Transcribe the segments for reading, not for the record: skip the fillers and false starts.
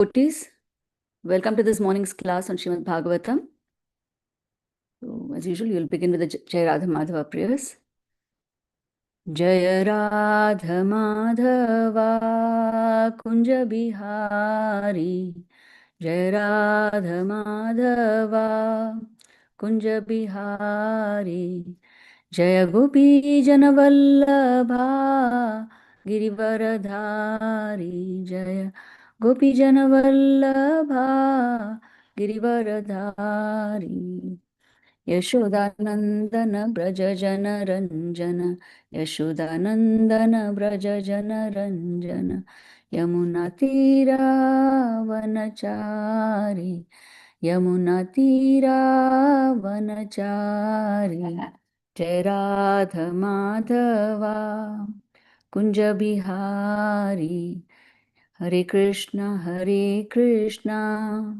Devotees, welcome to this morning's class on Srimad Bhagavatam. So, as usual, you'll begin with the Jai Radha Madhava prayers. Jai Radha Madhava Kunja Bihari, Jai Radha Madhava Kunja Bihari, Jaya Gopi Janavallabha Girivaradhari, Jaya Gopi Janavallabha Girivaradhari. Yashodanandana Braja Jana Ranjana, Yashodanandana Braja Jana Ranjana, Yamuna Tira Vanachari, Yamuna Tira Vanachari, Jai Radha Madhava Kunja Bihari, Hare Krishna, Hare Krishna,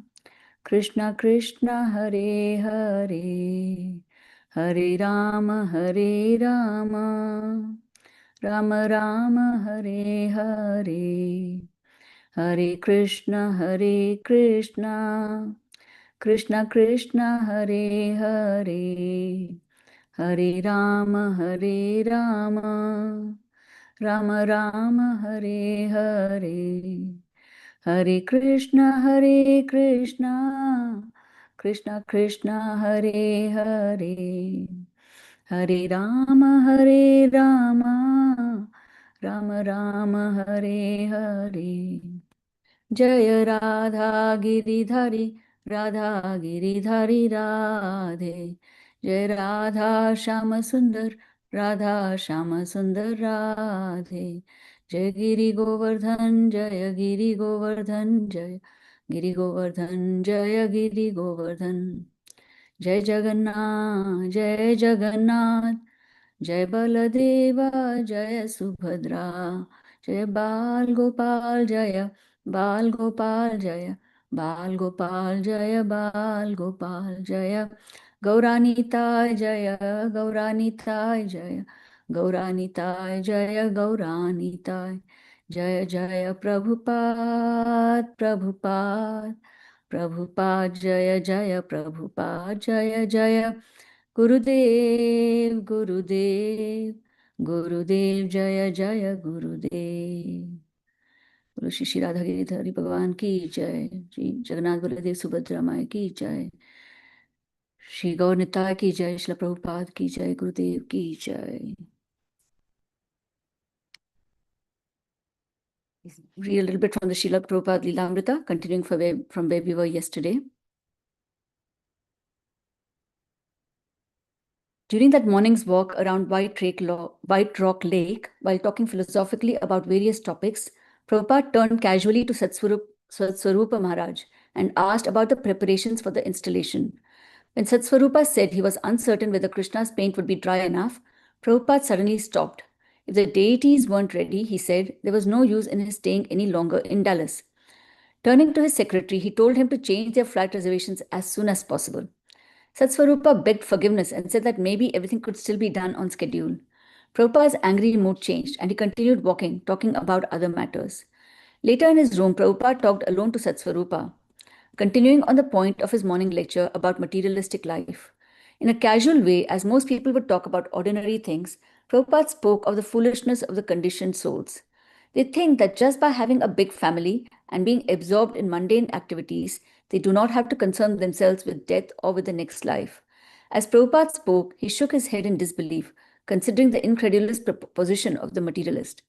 Krishna Krishna, Hare Hare, Hare Rama, Hare Rama, Rama Rama, Hare Hare, Hare Krishna, Hare Krishna, Krishna Krishna, Hare Hare, Hare Rama, Hare Rama, Rama Rama, Hare Hare, Hare Krishna, Krishna Krishna, Hare Hare, Hare Rama, Rama Rama, Hare Hare. Jaya Radha Giridhari, Radha Giridhari Radhe. Jai Radha Shama Sundar, Radha Shama Sundar Radhe. Jai Giri Govardhan, Jaya Giri Govardhan, Jaya Giri Govardhan, Jaya Giri Govardhan. Jai Jagannath, Jai Jagannath, Jai Baladeva, Jaya Subhadra, Jai Bal Gopal, Jaya Bal Gopal, Jaya Bal Gopal, Jaya Bal Gopal, Jaya Gauranitai, Jaya Gauranitai, Jaya Gauranitai, Jaya Gauranitai, Jaya Jaya Prabhupada, Prabhupada, Prabhupada, Jaya Jaya Prabhupada, Jaya Jaya Gurudev, Gurudev, Gurudev, Jaya Jaya Gurudev. बोलो श्री श्री राधा गिरिधरी भगवान की जय, श्री जगन्नाथ बलदेव सुभद्रा माई की जय, श्री गौर निताय की जय, श्री प्रभुपाद की जय, गुरुदेव की जय. Read a little bit from the Srila Prabhupada Lilamrita, continuing from where we were yesterday. During that morning's walk around White Rock Lake, while talking philosophically about various topics, Prabhupada turned casually to Satswarupa Maharaj and asked about the preparations for the installation. When Satswarupa said he was uncertain whether Krishna's paint would be dry enough, Prabhupada suddenly stopped. If the deities weren't ready, he said, there was no use in his staying any longer in Dallas. Turning to his secretary, he told him to change their flight reservations as soon as possible. Satswarupa begged forgiveness and said that maybe everything could still be done on schedule. Prabhupada's angry mood changed and he continued walking, talking about other matters. Later in his room, Prabhupada talked alone to Satswarupa, continuing on the point of his morning lecture about materialistic life. In a casual way, as most people would talk about ordinary things, Prabhupada spoke of the foolishness of the conditioned souls. They think that just by having a big family and being absorbed in mundane activities, they do not have to concern themselves with death or with the next life. As Prabhupada spoke, he shook his head in disbelief, considering the incredulous position of the materialist.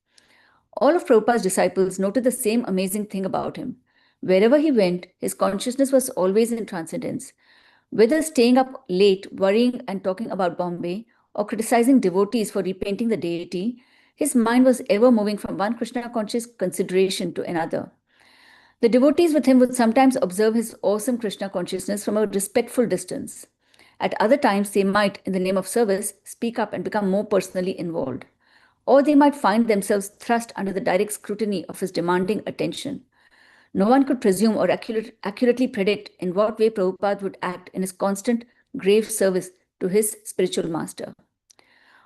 All of Prabhupada's disciples noted the same amazing thing about him. Wherever he went, his consciousness was always in transcendence. Whether staying up late, worrying and talking about Bombay, or criticizing devotees for repainting the deity, his mind was ever moving from one Krishna-conscious consideration to another. The devotees with him would sometimes observe his awesome Krishna consciousness from a respectful distance. At other times, they might, in the name of service, speak up and become more personally involved. Or they might find themselves thrust under the direct scrutiny of his demanding attention. No one could presume or accurately predict in what way Prabhupada would act in his constant, grave service to his spiritual master.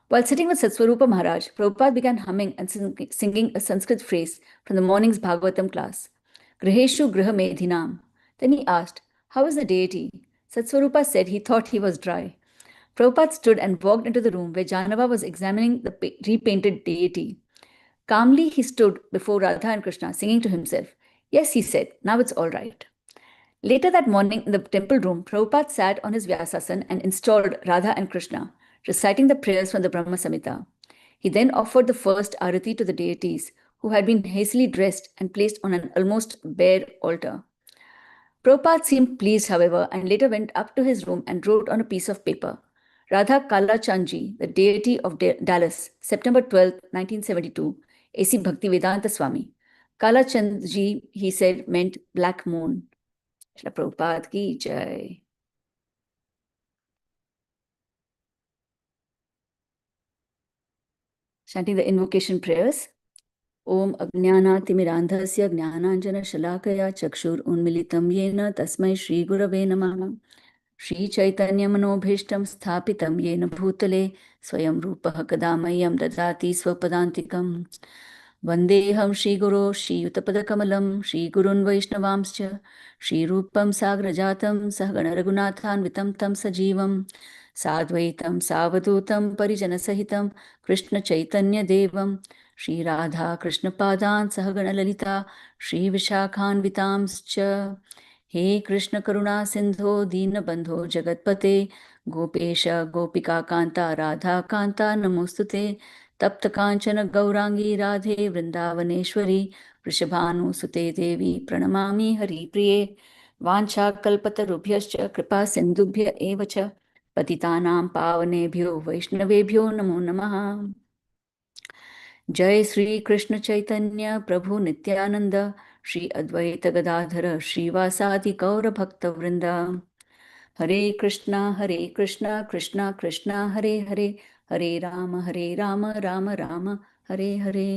While sitting with Satswarupa Maharaj, Prabhupada began humming and singing a Sanskrit phrase from the morning's Bhagavatam class. Griheshu Grihamedhinam. Then he asked, how is the deity? Satswarupa said he thought he was dry. Prabhupada stood and walked into the room where Janava was examining the repainted deity. Calmly, he stood before Radha and Krishna, singing to himself. Yes, he said, now it's all right. Later that morning in the temple room, Prabhupada sat on his Vyasasan and installed Radha and Krishna, reciting the prayers from the Brahma Samhita. He then offered the first arati to the deities, who had been hastily dressed and placed on an almost bare altar. Prabhupada seemed pleased, however, and later went up to his room and wrote on a piece of paper, Radha Kalachandji, the deity of Dallas, September 12, 1972, A.C. Bhaktivedanta Swami. Kalachandji, he said, meant black moon. Shri Prabhupada ki jai. Chanting the invocation prayers. Om Ajnanatimirandhasya Jnananjana Shalakaya Chakshur Unmilitam Yena Tasmai Shri Gurave Namaha. Shri Chaitanya Manobhishtam Sthapitam Yena Bhutale Swayam Rupaha Kadamayam Dadati Swapadantikam. Vandeham Shri Guru Shri Yutapadakamalam Shri Gurun Vaishnavamscha Shri Rupam Sagrajatam Sahagana Raghunathan Vitam Tam Sajivam Sadvaitam Savadutam Parijana Sahitam Krishna Chaitanya Devam Shri Radha Krishna Padan Sahagana Lalita Shri Vishakhan Vitamscha. हे कृष्ण करुणा सिंधो दीन बंधो जगतपते गोपेश गोपिका कांता राधा कांता नमोस्तुते तप्त कांचन गौरांगी राधे वृंदावनेश्वरी वृषभानुसुते देवी प्रणमामि हरिप्रिये वाञ्छाकल्पतरुभ्यश्च कृपा सिन्धुभ्य एव च पतितानां पावनेभ्यो वैष्णवेभ्यो नमो नमः। जय श्री कृष्ण चैतन्य प्रभु नित्यानंद श्री अद्वैत गदाधर श्रीवासादि गौर भक्त वृंद। हरे कृष्णा कृष्णा कृष्णा हरे हरे हरे राम राम राम हरे हरे।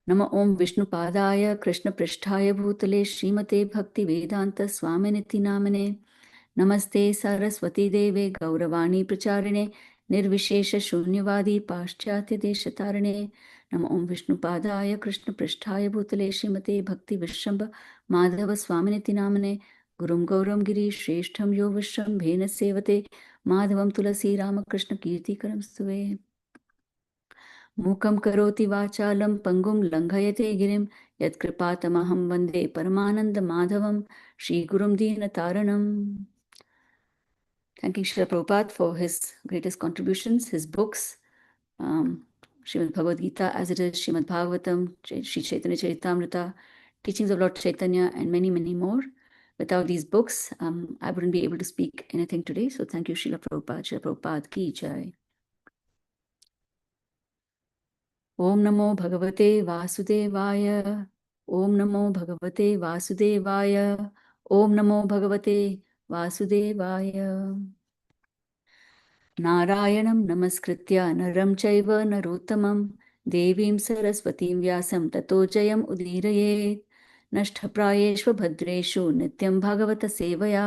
नमो ओं विष्णुपादाय कृष्णपृष्ठाय भूतले श्रीमते भक्तिवेदांत स्वामिनिति नामने। नमस्ते सरस्वती देवे गौरवाणी प्रचारिणे निर्विशेष शून्यवादी पाश्चात्य देशतारिणे। नमो ओं विष्णुपादाय कृष्णपृष्ठाय भूतले श्रीमते भक्ति विश्रम्भ माधव स्वामिनिति नामने। गुरुं गौरं गिरिश्रेष्ठं यो विश्रम्भेन सेवते माधवं तुलसी रामकृष्ण कीर्तिकरं स्तुवे। मूकं करोति वाचालं पंगुं लंघयते गिरिं यत्कृपातमहं वन्दे परमानन्दमाधवं श्रीगुरुं दीनतारणम्। Thanking Srila Prabhupada for his greatest contributions, his books, Srimad Bhagavad Gita as it is, Srimad Bhagavatam, Sri Chaitanya Charitamrita, teachings of Lord Chaitanya, and many, many more. Without these books, I wouldn't be able to speak anything today. So thank you, Srila Prabhupada. Srila Prabhupada ki jai. Om Namo Bhagavate Vasudevaya. Om Namo Bhagavate Vasudevaya. Om Namo Bhagavate Vasudevaya. नारायणं नमस्कृत्य नरं चैव नरोत्तमं देवीं सरस्वतीं व्यासं ततो जयम् उदीरयेत्। नष्टप्रायेषु भद्रेषु नित्यं भगवत सेवया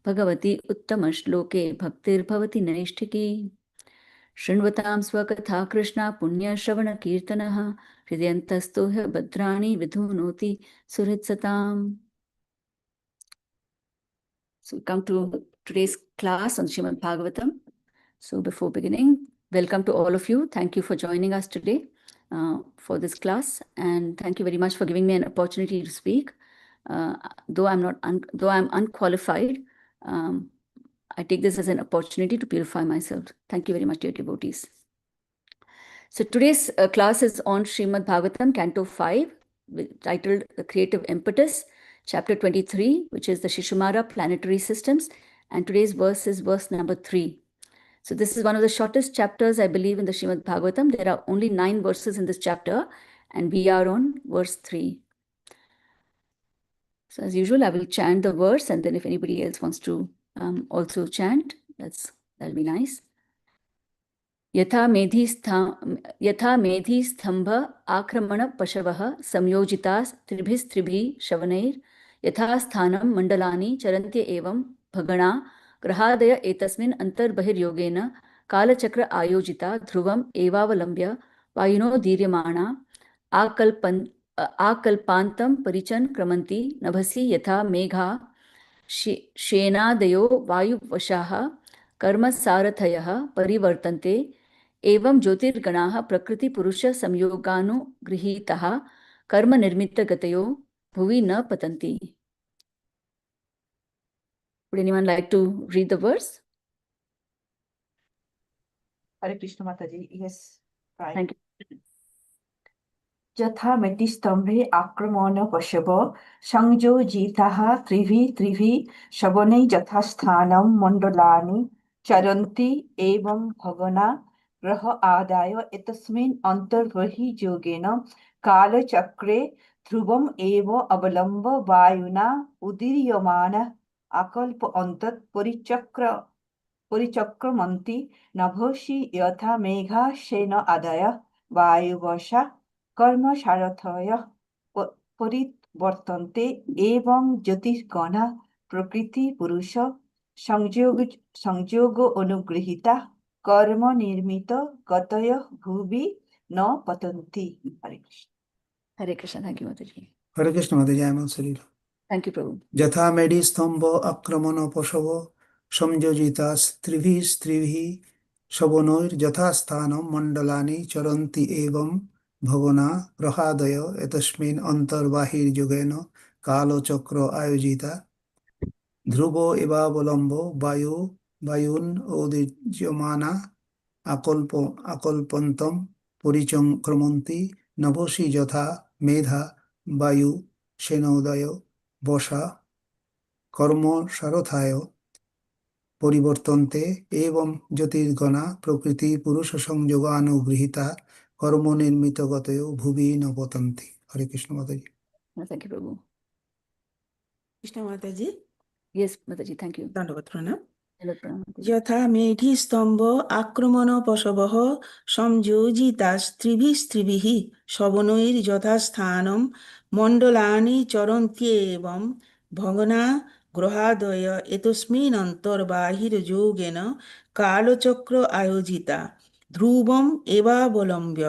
भगवती उत्तमश्लोके भक्तिर्भवति नैष्ठिकी। शृण्वतां स्वकथा कृष्णा पुण्यश्रवणकीर्तनः हृदयन्तस्थो ह्य भद्राणि विधुनोति सुहृत्सताम्। So we come to today's class on Srimad Bhagavatam. So before beginning, welcome to all of you. Thank you for joining us today for this class, and thank you very much for giving me an opportunity to speak. Though I'm unqualified, I take this as an opportunity to purify myself. Thank you very much, dear devotees. So today's class is on Srimad Bhagavatam, Canto 5, titled The Creative Impetus, Chapter 23, which is the Shishumara Planetary Systems, and today's verse is verse number 3. So this is one of the shortest chapters, I believe, in the Srimad Bhagavatam. There are only 9 verses in this chapter, and we are on verse 3. So as usual, I will chant the verse, and then if anybody else wants to also chant, that'll be nice. यथा मेधी स्तंभ आक्रमण पशवः संयोजिता त्रिभिस्त्रिभिः शवनैर् यथा स्थानं मण्डलानि चरन्त्य एवं भगणा ग्रहादय एतस्मिन् अन्तर्बहिर्योगेन कालचक्र आयोजिता ध्रुवम् एवावलम्ब्य वायुनो दीर्यमाणा आकल्पान्तं परिचन् क्रमन्ति नभसि यथा मेघा शेनादयो वायुवशाः कर्मसारथयः परिवर्तन्ते एवं ज्योतिर्गणाः प्रकृतिपुरुषसंयोगानुगृहीताः कर्मनिर्मितगतयो भुवि न पतन्ति. Would anyone like to read the verse? Hare Krishna Mataji. Yes, right. Thank you. यथा मेटिस्तंभे आक्रमण पशव संयोजिताः त्रिभिः शवनैः यथास्थानं मण्डलानि चरन्ति एवं भगना ग्रह आदाय एतस्मिन् अन्तर्बहिर्योगेन कालचक्रे ध्रुवम् एव अवलम्ब वायुना उदीर्यमान आकल्प अन्तत् परिचक्रमन्ति नभसि यथा मेघा शेन आदाय वायुवशा कर्मसारथयः परिवर्तन्ते एवं ज्योतिर्गणा प्रकृतिपुरुष संयोग अनुगृहीता कर्म निर्मित गतयः भुवि न पतन्ति. Hare Krishna. Hare Krishna. Thank you, Mataji. Hare Krishna Mataji, I am also reading. Thank you, Prabhu. यथा मेढी स्तंभ आक्रमण पशव संयोजिता स्त्रिभिः शवनैर्यथा स्थानं मण्डलानि चरन्ति एवं भवना ग्रहादय एतस्मिन् अन्तर्बाहिर्योगेन कालचक्र आयोजिता ध्रुवो एवावलम्बो वायुन् उदीर्यमाना आकल्पन्तं परिचक्रमन्ति नभसि यथा मेधा वायु शेनोदय बसा कर्म सारथाय परिवर्तन्ते एवं ज्योतिर्गणा प्रकृति पुरुष संयोगानुगृहीता कर्म निर्मित गतयो भुवि न पतन्ति. हरे कृष्ण माताजी. Thank you, Prabhu. Krishna Mataji. Yes, Mataji, thank you. Dandavat Pranam. Mataji. यथा मेढी स्तंभ आक्रमण पशवः संयोजितास्त्रिभिः शवनैर्यथास्थानं मण्डलानि चरन्त्येवं भगना ग्रहादय एतस्मिन् अन्तर्बाहिर्योगेन कालचक्र आयोजिता ध्रुवम् एवावलम्ब्य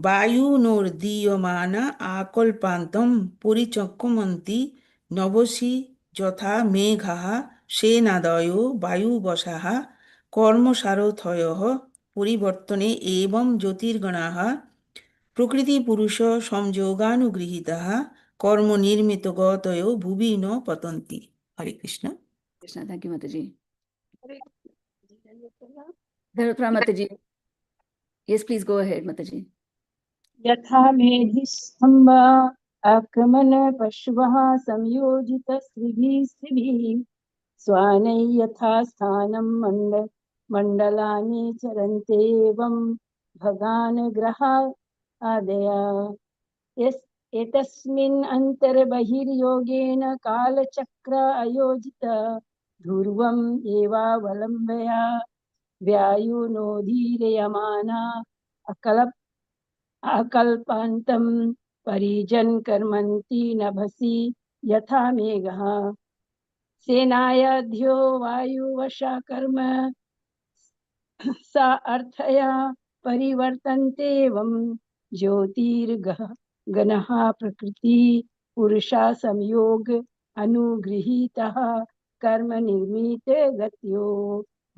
वायुनोर्दीयमाना आकल्पान्तं परिचक्रमन्ति नभसि यथा मेघाः शेनादयो वायुवशाः कर्मसारथयः परिवर्तने एवं ज्योतिर्गणाः प्रकृतिपुरुष संयोगानुगृहीताः कर्मनिर्मितगतयो भुवि न पतन्ति. हरे Krishna. Krishna, thank you, Mataji. Dharapra Mataji. Yes, please go ahead, Mataji. यथा मेधिस्तंभ आक्रमण पशवः संयोजितस्त्रिभिः स्वानै यथा स्थानं मण्डलानि चरन्ते एवं भगान् ग्रहादय एतस्मिन् अन्तर्बहिर्योगेन कालचक्र आयोजित ध्रुवम् एवावलम्ब्य वायुनोदीर्यमाना आकल्पान्तं परिजन् कर्मन्ति नभसि यथा मेघः सेनायाध्यो वायुवशा कर्म सा अर्थया परिवर्तन्ते एवं ज्योतिर्गणः प्रकृति पुरुषा संयोग अनुगृहीतः कर्म निर्मित गत्यो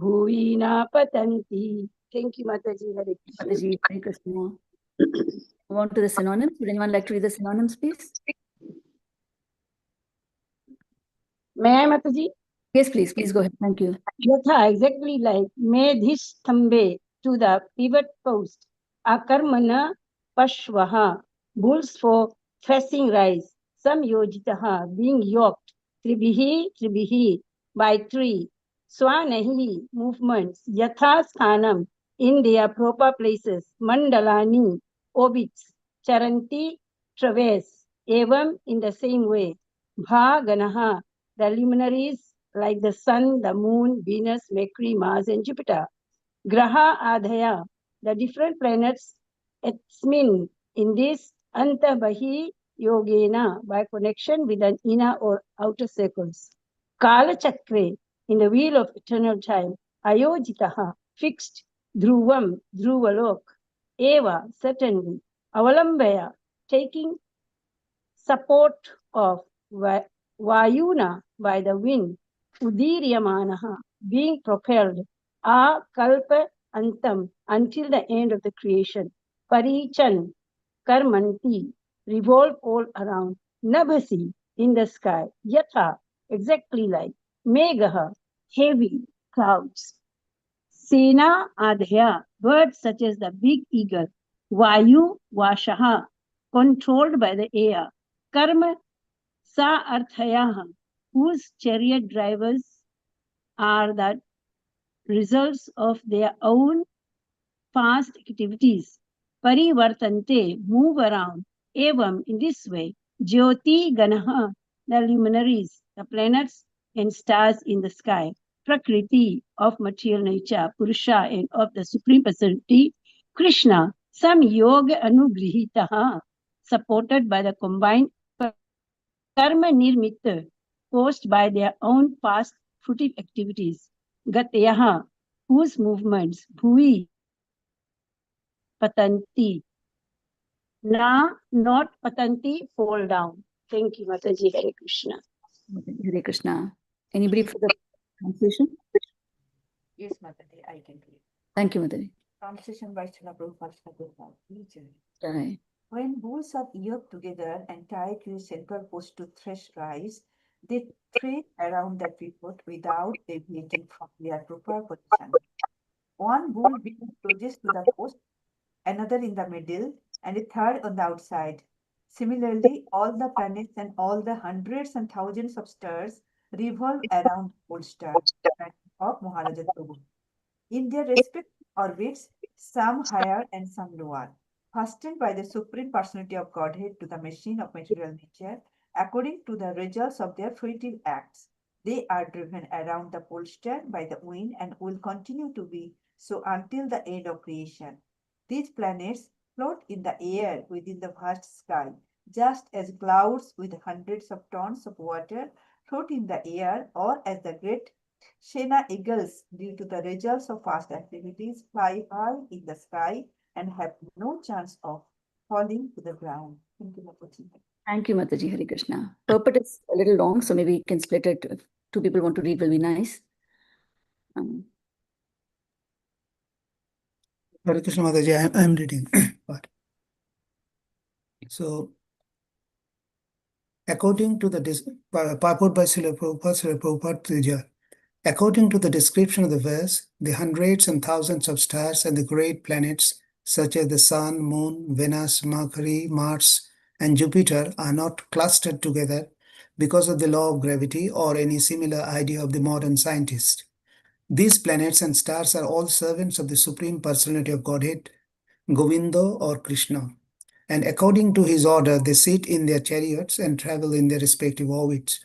भुवि न पतन्ति. Thank you, Mataji. Hare Krishna. Mataji, Hare Krishna. Move on to the synonyms. Would anyone like to read the synonyms, please? May I, Mataji? Yes, please. Please go ahead. Thank you. Yatha, exactly like medhistambhe, to the pivot post. Akarmana pashvaha, bulls for facing rise. Samyojitaha, being yoked. Tribihi, by three. Swanahi, movements. Yatha sthanam, in their proper places. Mandalani, orbits. Charanti, traverse. Evam, in the same way. Bhaganaha, the luminaries like the sun, the moon, Venus, Mercury, Mars, and Jupiter. Graha Adhaya, the different planets, Esmin, in this Antabahi Yogena, by connection with an inner or outer circles. Kala Chakre, in the wheel of eternal time. Ayojitaha, fixed. Dhruvam, Dhruvalok. Eva, certainly. Avalambaya, taking support of Vayuna by the wind, Udiryamanaha, being propelled, A Kalpa Antam, until the end of the creation, Parichan, Karmanti, revolve all around, Nabhasi, in the sky, Yatha, exactly like, Megaha, heavy clouds, Sena Adhya, birds such as the big eagle, Vayu Vashaha, controlled by the air, Karma Sa Arthayaha, whose chariot drivers are the results of their own past activities. Parivartante, move around. Evam, in this way, Jyoti Ganaha, the luminaries, the planets and stars in the sky. Prakriti, of material nature, Purusha, and of the Supreme Personality. Krishna, some yoga anugrihitaha, supported by the combined karma nirmita, caused by their own past fruitive activities. Gatayaha, whose movements, bhuvi, patanti, na, not patanti, fall down. Thank you, Mataji. Hare Krishna. Hare Krishna. Anybody for the translation? Yes, Mataji, I can read. Thank you, Mataji. Translation by Srila Prabhupada. Jai. When bulls are yoked together and tied to a central post to thresh rice, they trade around that pivot without deviating from their proper position. One bull being closest to the post, another in the middle, and a third on the outside. Similarly, all the planets and all the hundreds and thousands of stars revolve around the pole star of Maharaja Prabhu. In their respective orbits, some higher and some lower, fastened by the Supreme Personality of Godhead to the machine of material nature, according to the results of their fruitive acts. They are driven around the pole star by the wind and will continue to be so until the end of creation. These planets float in the air within the vast sky, just as clouds with hundreds of tons of water float in the air, or as the great Shena eagles, due to the results of past activities, fly high in the sky and have no chance of falling to the ground. Thank you, Mataji. Thank you, Mataji. Hare Krishna. Purport is a little long, so maybe we can split it. If two people want to read, will be nice. Hare Krishna Mataji, I am reading. Part. So, according to the purport by Srila Prabhupada Trija, according to the description of the verse, the hundreds and thousands of stars and the great planets, such as the Sun, Moon, Venus, Mercury, Mars, and Jupiter, are not clustered together because of the law of gravity or any similar idea of the modern scientist. These planets and stars are all servants of the Supreme Personality of Godhead, Govinda or Krishna, and according to his order, they sit in their chariots and travel in their respective orbits.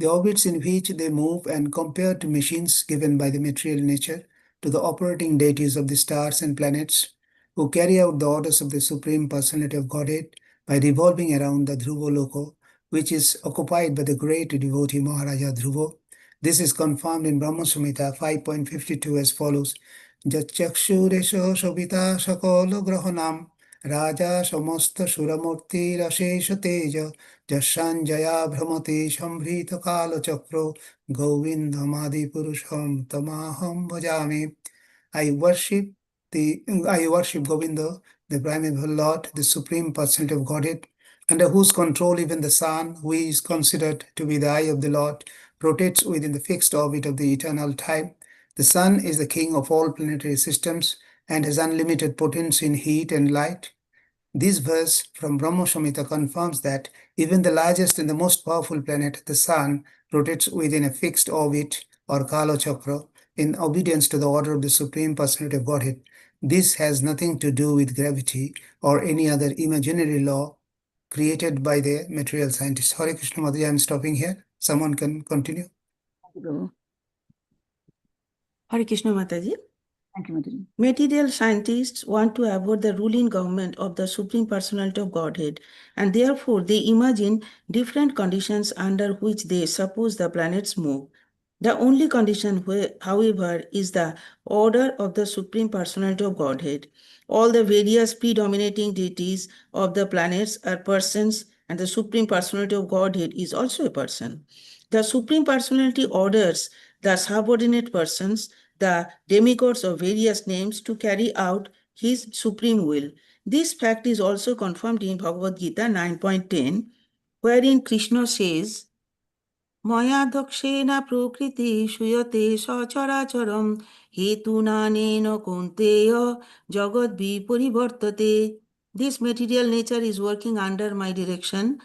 The orbits in which they move, and compared to machines given by the material nature to the operating deities of the stars and planets, who carry out the orders of the Supreme Personality of Godhead by revolving around the Dhruva Loko, which is occupied by the great devotee Maharaja Dhruva. This is confirmed in Brahma Samhita 5.52 as follows: Jachakshuresho Shobita Sakala Grahanam Raja Samasta Suramurti Rasesha Teja Jashanjaya Brahmati Shambhrita Kala Chakro Govindamadi Purusham Tamaham Bhajami. I worship Govinda, the primeval Lord, the Supreme Personality of Godhead, under whose control even the sun, who is considered to be the eye of the Lord, rotates within the fixed orbit of the eternal time. The sun is the king of all planetary systems and has unlimited potency in heat and light. This verse from Brahma Samhita confirms that even the largest and the most powerful planet, the sun, rotates within a fixed orbit or Kala Chakra in obedience to the order of the Supreme Personality of Godhead. This has nothing to do with gravity or any other imaginary law created by the material scientists. Hare Krishna Mataji, I am stopping here. Someone can continue. Thank you, Prabhu. Hare Krishna Mataji. Thank you, Mataji. Material scientists want to avoid the ruling government of the Supreme Personality of Godhead, and therefore they imagine different conditions under which they suppose the planets move. The only condition, however, is the order of the Supreme Personality of Godhead. All the various predominating deities of the planets are persons, and the Supreme Personality of Godhead is also a person. The Supreme Personality orders the subordinate persons, the demigods of various names, to carry out his supreme will. This fact is also confirmed in Bhagavad Gita 9.10, wherein Krishna says, Mayadakshena prakriti shuyate sacharacharam hetunanena kunteya jagad viparivartate. This material nature is working under my direction,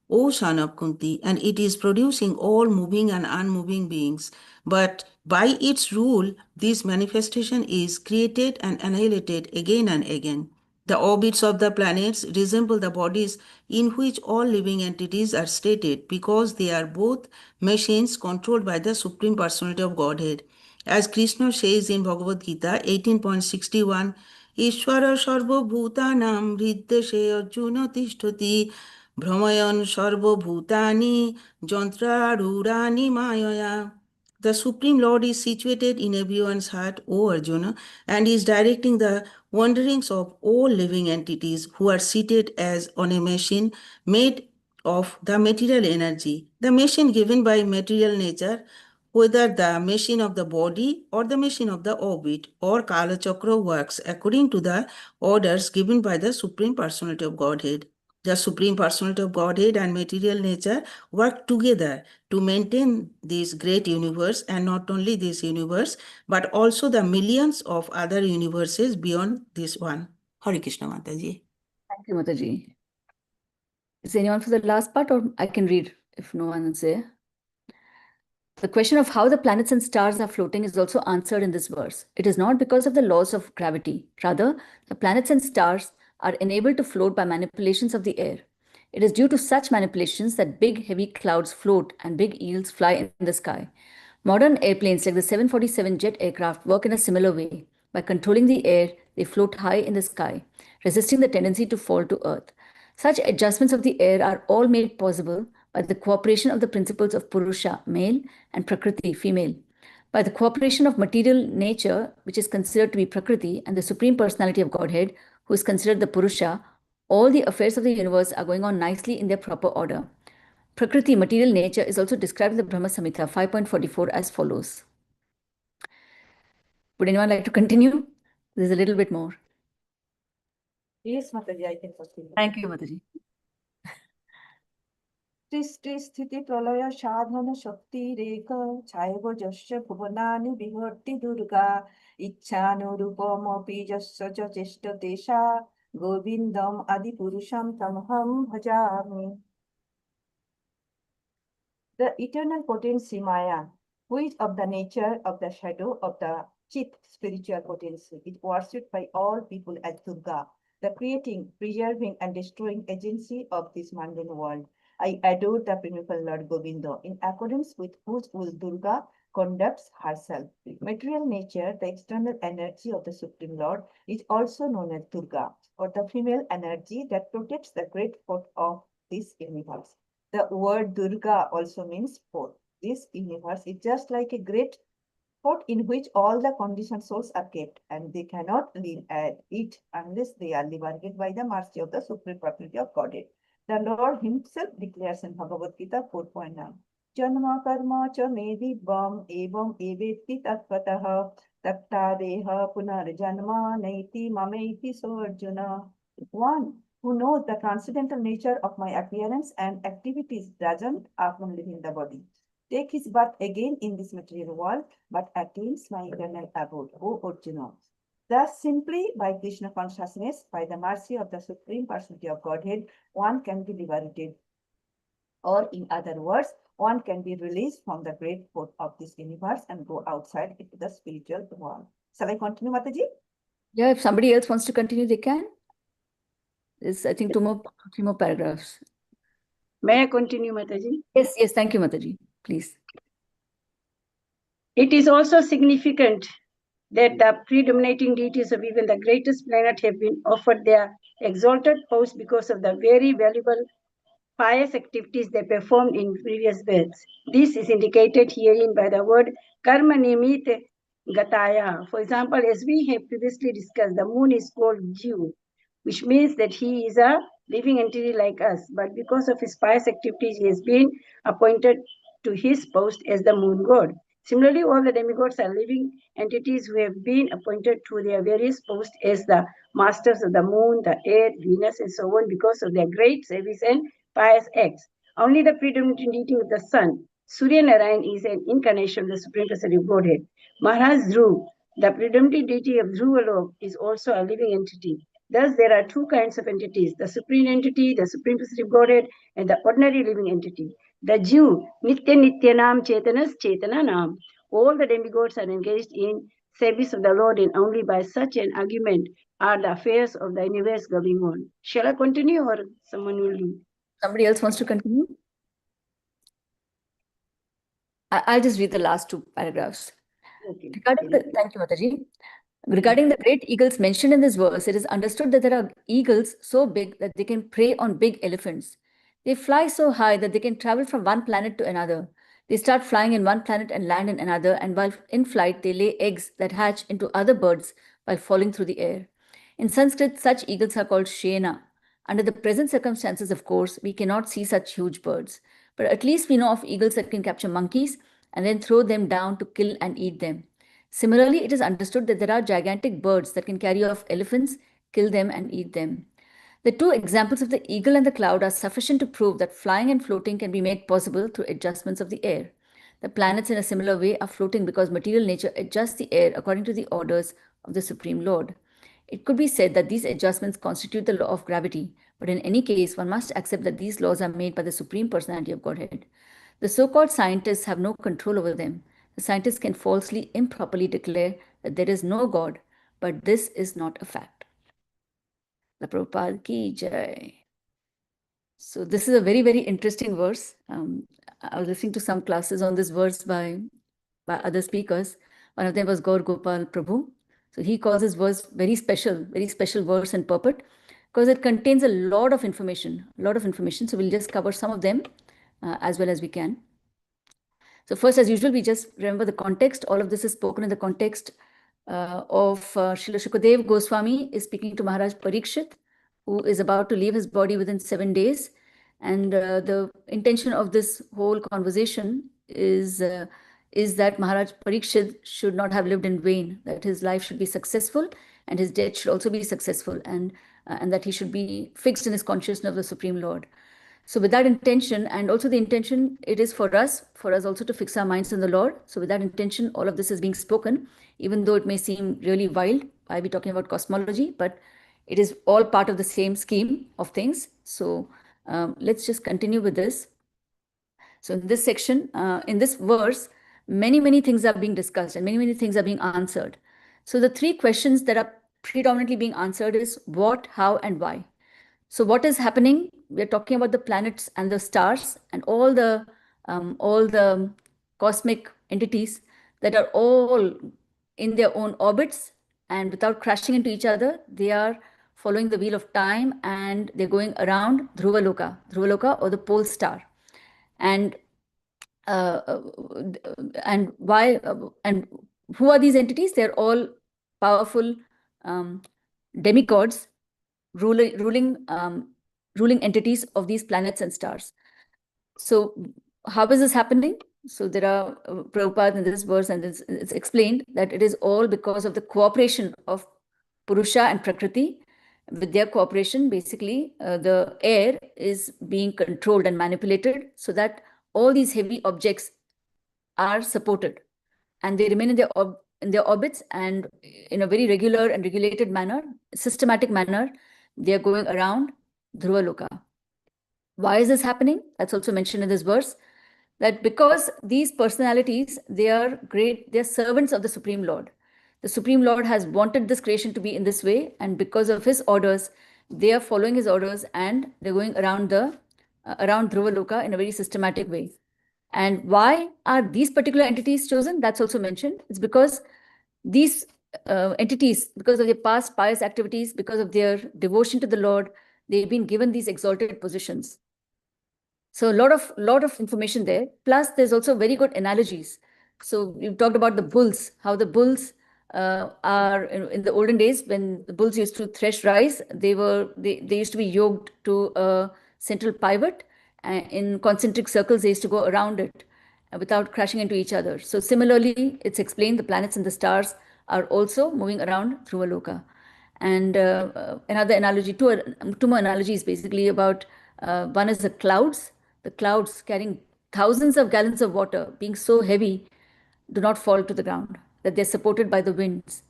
O son of Kunti, and it is producing all moving and unmoving beings. But by its rule, this manifestation is created and annihilated again and again. The orbits of the planets resemble the bodies in which all living entities are stated because they are both machines controlled by the Supreme Personality of Godhead. As Krishna says in Bhagavad Gita 18.61, Ishvara sarva bhutanam hriddeshe arjuna tishtati Brahmayan sarva bhutani jantrarurani mayaya. The Supreme Lord is situated in everyone's heart, O Arjuna, and is directing the wanderings of all living entities who are seated as on a machine made of the material energy. The machine given by material nature, whether the machine of the body or the machine of the orbit or Kala Chakra, works according to the orders given by the Supreme Personality of Godhead. The Supreme Personality of Godhead and material nature work together to maintain this great universe, and not only this universe, but also the millions of other universes beyond this one. Hare Krishna, Mataji. Thank you, Mataji. Is anyone for the last part, or I can read if no one is there? The question of how the planets and stars are floating is also answered in this verse. It is not because of the laws of gravity. Rather, the planets and stars are enabled to float by manipulations of the air. It is due to such manipulations that big, heavy clouds float and big eels fly in the sky. Modern airplanes like the 747 jet aircraft work in a similar way. By controlling the air, they float high in the sky, resisting the tendency to fall to earth. Such adjustments of the air are all made possible by the cooperation of the principles of Purusha, male, and Prakriti, female. By the cooperation of material nature, which is considered to be Prakriti, and the Supreme Personality of Godhead, who is considered the Purusha, all the affairs of the universe are going on nicely in their proper order. Prakriti, material nature, is also described in the Brahma Samhita 5.44 as follows. Would anyone like to continue? There's a little bit more. Yes, Mataji, I can continue. Thank you, Mataji. सृष्टि स्थिति प्रलय साधन शक्ति रेख छायव जस्य भुवनानि विवर्ति दुर्गा इच्छानुरूपमपि यस्य च चेष्टते सा गोविन्दम् आदिपुरुषं तमहं भजामि. The eternal potency Maya, who is of the nature of the shadow of the chief spiritual potency, is worshipped by all people as Durga, the creating, preserving, and destroying agency of this mundane world. I adore the primeval Lord Govinda, in accordance with whose will Durga conducts herself. Material nature, the external energy of the Supreme Lord, is also known as Durga, or the female energy that protects the great fort of this universe. The word Durga also means fort. This universe is just like a great fort in which all the conditioned souls are kept, and they cannot live at it unless they are liberated by the mercy of the Supreme Personality of Godhead. The Lord Himself declares in Bhagavad Gita 4.9, Janma karma cha me dibbam evam eveti tatvatah takta deha punarjanma naiti mameti so Arjuna. One who knows the transcendental nature of my appearance and activities doesn't often live in the body, take his birth again in this material world, but attains my eternal abode, O Arjuna. Thus, simply by Krishna consciousness, by the mercy of the Supreme Personality of Godhead, one can be liberated. Or, in other words, one can be released from the great fort of this universe and go outside into the spiritual world. Shall I continue, Mataji? Yeah, if somebody else wants to continue, they can. There's, I think, three more paragraphs. May I continue, Mataji? Yes, thank you, Mataji. Please. It is also significant that the predominating deities of even the greatest planet have been offered their exalted post because of the very valuable pious activities they performed in previous births. This is indicated herein by the word karma nimit gataya. For example, as we have previously discussed, the moon is called Jew, which means that he is a living entity like us. But because of his pious activities, he has been appointed to his post as the moon god. Similarly, all the demigods are living entities who have been appointed to their various posts as the masters of the moon, the air, Venus, and so on because of their great service and pious acts. Only the predominant deity of the sun, Surya Narayan, is an incarnation of the Supreme Personality of Godhead. Maharaj Dhruv, the predominant deity of Dhruvalok, is also a living entity. Thus, there are two kinds of entities, the supreme entity, the Supreme Personality of Godhead, and the ordinary living entity. The Jew, Nitya Nityanam Chetanas Chetananam. All the demigods are engaged in service of the Lord, and only by such an argument are the affairs of the universe going on. Shall I continue or someone will lead? Somebody else wants to continue? I'll just read the last two paragraphs. Okay. Thank you, Mataji. Regarding the great eagles mentioned in this verse, it is understood that there are eagles so big that they can prey on big elephants. They fly so high that they can travel from one planet to another. They start flying in one planet and land in another, and while in flight, they lay eggs that hatch into other birds while falling through the air. In Sanskrit, such eagles are called shena. Under the present circumstances, of course, we cannot see such huge birds. But at least we know of eagles that can capture monkeys and then throw them down to kill and eat them. Similarly, it is understood that there are gigantic birds that can carry off elephants, kill them, and eat them. The two examples of the eagle and the cloud are sufficient to prove that flying and floating can be made possible through adjustments of the air. The planets, in a similar way, are floating because material nature adjusts the air according to the orders of the Supreme Lord. It could be said that these adjustments constitute the law of gravity, but in any case, one must accept that these laws are made by the Supreme Personality of Godhead. The so-called scientists have no control over them. The scientists can falsely, improperly declare that there is no God, but this is not a fact. The Prabhupada ki jai. So this is a very, very interesting verse. I was listening to some classes on this verse by other speakers. One of them was Gaur Gopal Prabhu. So he calls this verse very special verse and purport, because it contains a lot of information. So we'll just cover some of them as well as we can. So first, as usual, we just remember the context. All of this is spoken in the context of Srila Shukadev Goswami is speaking to Maharaj Parikshit, who is about to leave his body within 7 days. And the intention of this whole conversation is that Maharaj Parikshit should not have lived in vain, that his life should be successful and his death should also be successful, and that he should be fixed in his consciousness of the Supreme Lord. So with that intention, and also the intention, it is for us also to fix our minds on the Lord. So with that intention, all of this is being spoken, even though it may seem really wild. I'll be talking about cosmology, but it is all part of the same scheme of things. So let's just continue with this. So in this section, in this verse, many things are being discussed and many things are being answered. So the three questions that are predominantly being answered is what, how, and why. So what is happening? We're talking about the planets and the stars and all the cosmic entities that are all in their own orbits, and without crashing into each other, they are following the wheel of time and they're going around Dhruvaloka or the pole star. And why and who are these entities? They're all powerful demigods, ruling entities of these planets and stars. So how is this happening? So there are Prabhupada in this verse, and it's explained that it is all because of the cooperation of Purusha and Prakriti. With their cooperation, basically, the air is being controlled and manipulated so that all these heavy objects are supported and they remain in their orbits, and in a very regular and regulated manner, systematic manner, they are going around Dhruvaloka. Why is this happening? That's also mentioned in this verse, that because these personalities, they are great, they are servants of the Supreme Lord. The Supreme Lord has wanted this creation to be in this way, and because of his orders, they are following his orders and they're going around around Dhruvaloka in a very systematic way. And why are these particular entities chosen? That's also mentioned. It's because these entities, because of their past pious activities, because of their devotion to the Lord, they've been given these exalted positions. So a lot of information there. Plus, there's also very good analogies. So we've talked about the bulls, how the bulls are in the olden days when the bulls used to thresh rice. They used to be yoked to a central pivot, and in concentric circles they used to go around it without crashing into each other. So similarly, it's explained the planets and the stars are also moving around through a loka. And another analogy, two more analogies basically about one is the clouds carrying thousands of gallons of water, being so heavy, do not fall to the ground, that they're supported by the winds.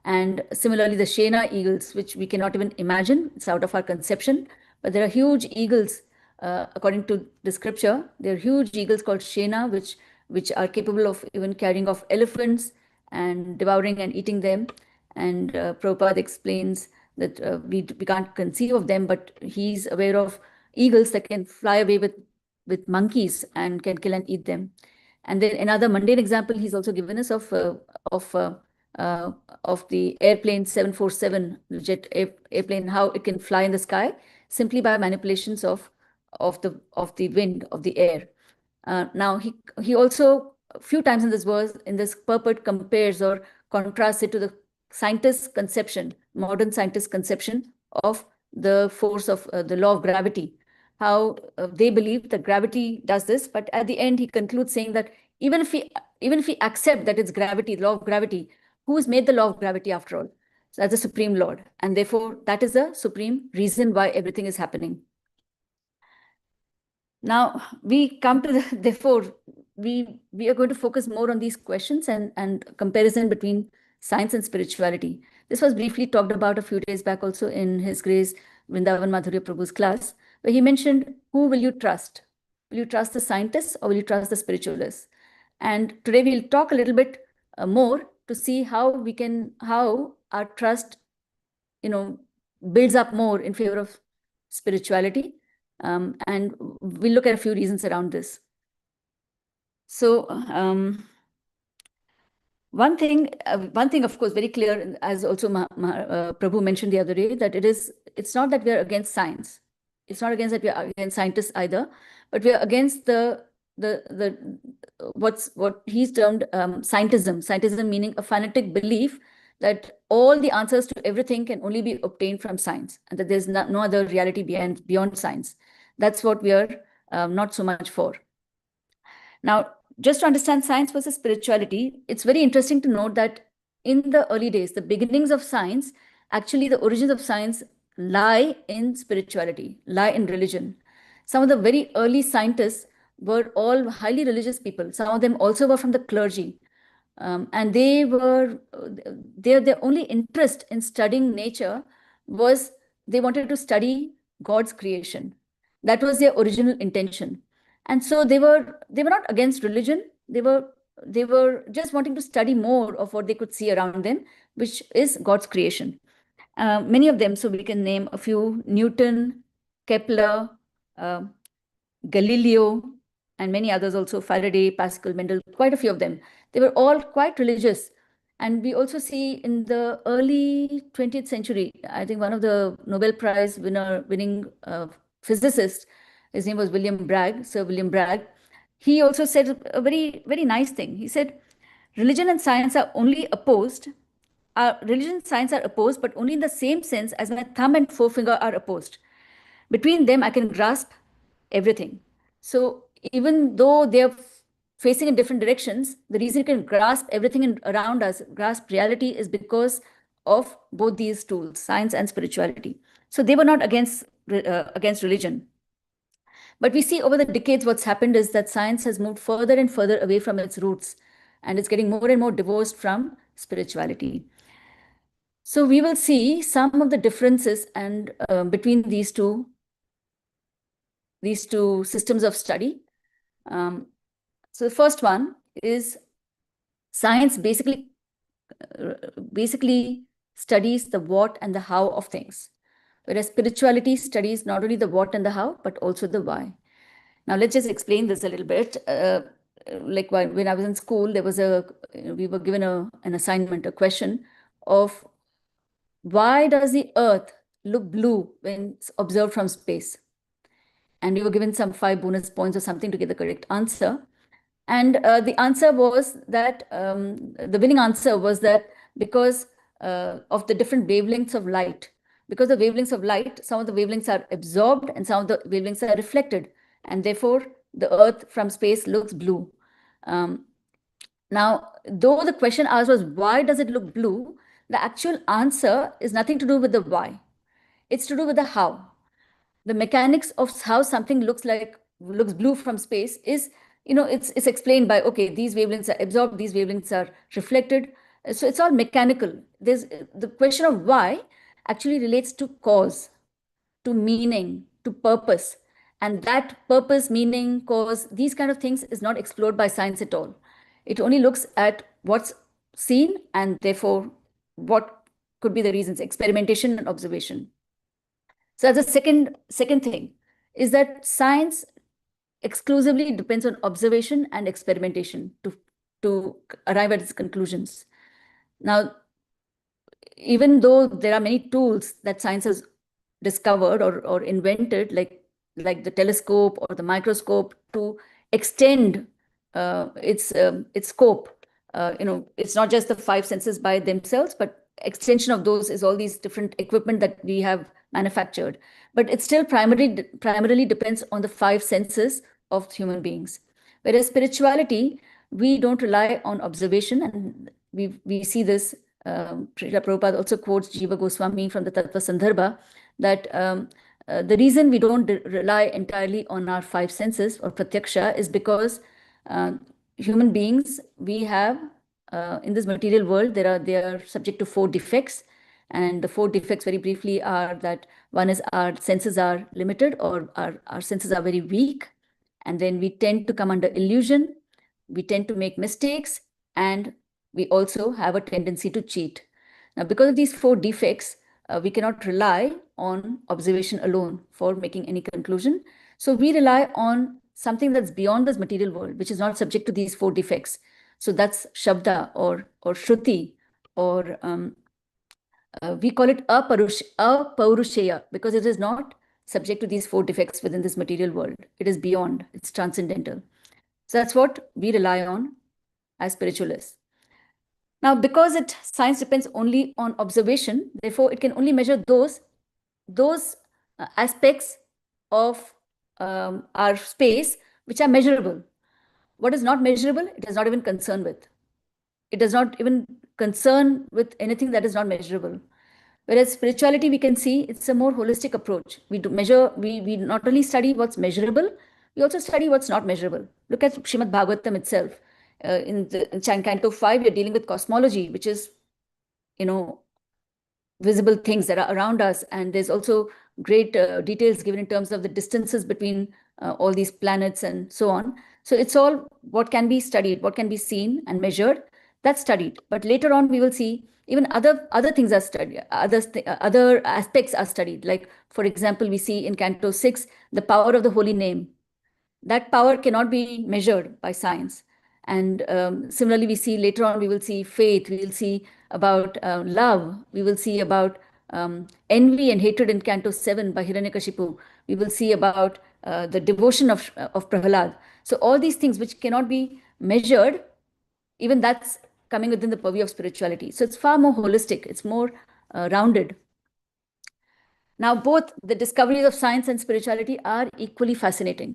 And similarly, the Shena eagles, which we cannot even imagine, it's out of our conception, but there are huge eagles, according to the scripture, there are huge eagles called Shena, which are capable of even carrying off elephants and devouring and eating them. And Prabhupada explains that we can't conceive of them, but he's aware of eagles that can fly away with monkeys and can kill and eat them. And then another mundane example he's also given us of the airplane 747, the airplane, how it can fly in the sky simply by manipulations of the wind of the air. Now he also a few times in this verse, in this purport, compares or contrasts it to the scientist's conception, modern scientist's conception of the force of the law of gravity. How they believe that gravity does this, but at the end he concludes saying that even if we accept that it's gravity, law of gravity, who has made the law of gravity after all? So that's the Supreme Lord, and therefore that is the supreme reason why everything is happening. Now we come to the, therefore we are going to focus more on these questions and comparison between science and spirituality. This was briefly talked about a few days back also in His Grace Vrindavan Madhurya Prabhu's class, where he mentioned, who will you trust? Will you trust the scientists or will you trust the spiritualists? And today we'll talk a little bit more to see how our trust, builds up more in favor of spirituality. And we'll look at a few reasons around this. So one thing, of course, very clear, as also Prabhu mentioned the other day, that it's not that we are against science. It's not against that we are against scientists either, but we are against what he's termed scientism. Scientism meaning a fanatic belief that all the answers to everything can only be obtained from science, and that there's no other reality beyond science. That's what we are not so much for. Now, just to understand science versus spirituality, it's very interesting to note that in the early days, the beginnings of science, actually the origins of science lie in spirituality, lie in religion. Some of the very early scientists were all highly religious people. Some of them also were from the clergy. And their only interest in studying nature was they wanted to study God's creation. That was their original intention. And so they were not against religion. They were just wanting to study more of what they could see around them, which is God's creation. Many of them, so we can name a few: Newton, Kepler, Galileo, and many others also, Faraday, Pascal, Mendel, quite a few of them. They were all quite religious. And we also see in the early 20th century, I think one of the Nobel Prize winning physicists, his name was Sir William Bragg. He also said a very, very nice thing. He said, religion and science are only opposed. Religion and science are opposed, but only in the same sense as my thumb and forefinger are opposed. Between them, I can grasp everything. So even though they're facing in different directions, the reason you can grasp everything around us, grasp reality, is because of both these tools, science and spirituality. So they were not against religion. But we see over the decades what's happened is that science has moved further and further away from its roots, and it's getting more and more divorced from spirituality. So we will see some of the differences and between these two systems of study. So the first one is science basically studies the what and the how of things, whereas spirituality studies not only the what and the how, but also the why. Now let's just explain this a little bit. Like when I was in school, we were given an assignment, a question of why does the Earth look blue when it's observed from space? and we were given some 5 bonus points or something to get the correct answer. And the answer was that the winning answer was that because of the different wavelengths of light, because the wavelengths of light, some of the wavelengths are absorbed and some of the wavelengths are reflected, and therefore the Earth from space looks blue. Now, though the question asked was why does it look blue, the actual answer is nothing to do with the why. It's to do with the how. The mechanics of how something looks blue from space is, it's explained by, okay, these wavelengths are absorbed, these wavelengths are reflected. So it's all mechanical. There's the question of why actually relates to cause, to meaning, to purpose. And that purpose, meaning, cause, these kind of things is not explored by science at all. It only looks at what's seen and therefore what could be the reasons, experimentation and observation. So that's the second thing, is that science exclusively depends on observation and experimentation to arrive at its conclusions. Now, even though there are many tools that science has discovered or invented, like the telescope or the microscope, to extend its scope. It's not just the 5 senses by themselves, but extension of those is all these different equipment that we have manufactured. But it still primarily depends on the 5 senses of human beings. Whereas spirituality, we don't rely on observation, and we see this. Srila Prabhupada also quotes Jiva Goswami from the Tattva Sandarbha, that the reason we don't rely entirely on our 5 senses or pratyaksha is because human beings, we have in this material world, they are subject to 4 defects. And the 4 defects, very briefly, are that one is our senses are limited, or our senses are very weak. And then we tend to come under illusion. We tend to make mistakes, and we also have a tendency to cheat. Now, because of these 4 defects, we cannot rely on observation alone for making any conclusion. So we rely on something that's beyond this material world, which is not subject to these 4 defects. So that's Shabda or Shruti, or we call it apaurushaya, because it is not subject to these 4 defects within this material world. It is beyond, it's transcendental. So that's what we rely on as spiritualists. Now, because science depends only on observation, therefore it can only measure those aspects of our space which are measurable. What is not measurable, it is not even concerned with. It does not even concern with anything that is not measurable. Whereas spirituality, we can see it's a more holistic approach. We not only study what's measurable, we also study what's not measurable. Look at Srimad Bhagavatam itself. In Canto 5, we're dealing with cosmology, which is, visible things that are around us. And there's also great details given in terms of the distances between all these planets and so on. So it's all what can be studied, what can be seen and measured, that's studied. But later on, we will see even other things are studied, other aspects are studied. Like, for example, we see in Canto 6, the power of the holy name. That power cannot be measured by science. And similarly, we see later on, we will see faith, we will see about love, we will see about envy and hatred in Canto 7 by Hiranyakashipu. We will see about the devotion of Prahalad. So all these things which cannot be measured, even that's coming within the purview of spirituality. So it's far more holistic, it's more rounded. Now, both the discoveries of science and spirituality are equally fascinating.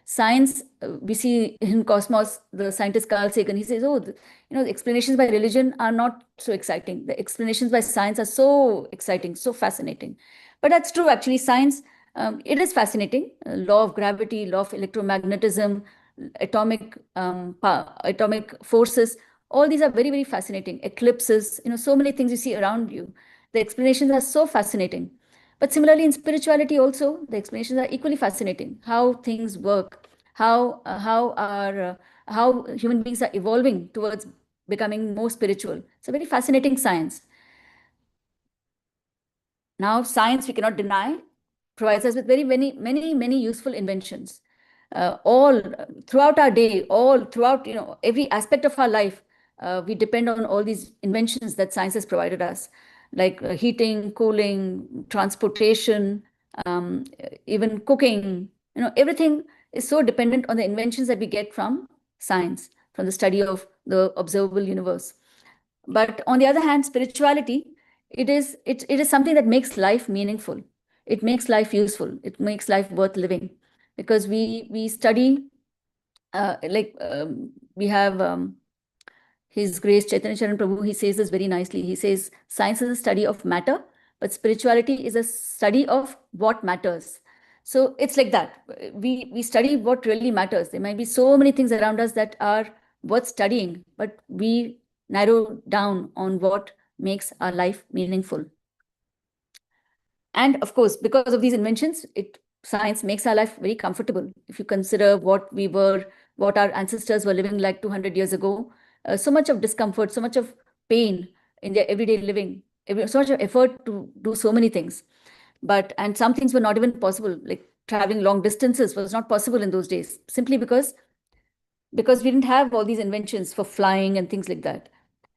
Science, we see in Cosmos, the scientist Carl Sagan, he says, the explanations by religion are not so exciting. The explanations by science are so exciting, so fascinating. But that's true, actually. Science, it is fascinating. Law of gravity, law of electromagnetism, atomic forces, all these are very, very fascinating. Eclipses, so many things you see around you. The explanations are so fascinating. But similarly, in spirituality also, the explanations are equally fascinating. How things work, how human beings are evolving towards becoming more spiritual. It's a very fascinating science. Now, science, we cannot deny, provides us with many useful inventions. All throughout our day, all throughout every aspect of our life, we depend on all these inventions that science has provided us, like heating, cooling, transportation, even cooking, Everything is so dependent on the inventions that we get from science, from the study of the observable universe. But on the other hand, spirituality, it is something that makes life meaningful. It makes life useful. It makes life worth living, because we study, we have His Grace Chaitanya Charan Prabhu. He says this very nicely. He says science is a study of matter, but spirituality is a study of what matters. So it's like that. We study what really matters. There might be so many things around us that are worth studying, but we narrow down on what makes our life meaningful. And of course, because of these inventions, science makes our life very comfortable. If you consider what our ancestors were living like 200 years ago, so much of discomfort, so much of pain in their everyday living, so much of effort to do so many things. And some things were not even possible, like traveling long distances was not possible in those days, simply because we didn't have all these inventions for flying and things like that.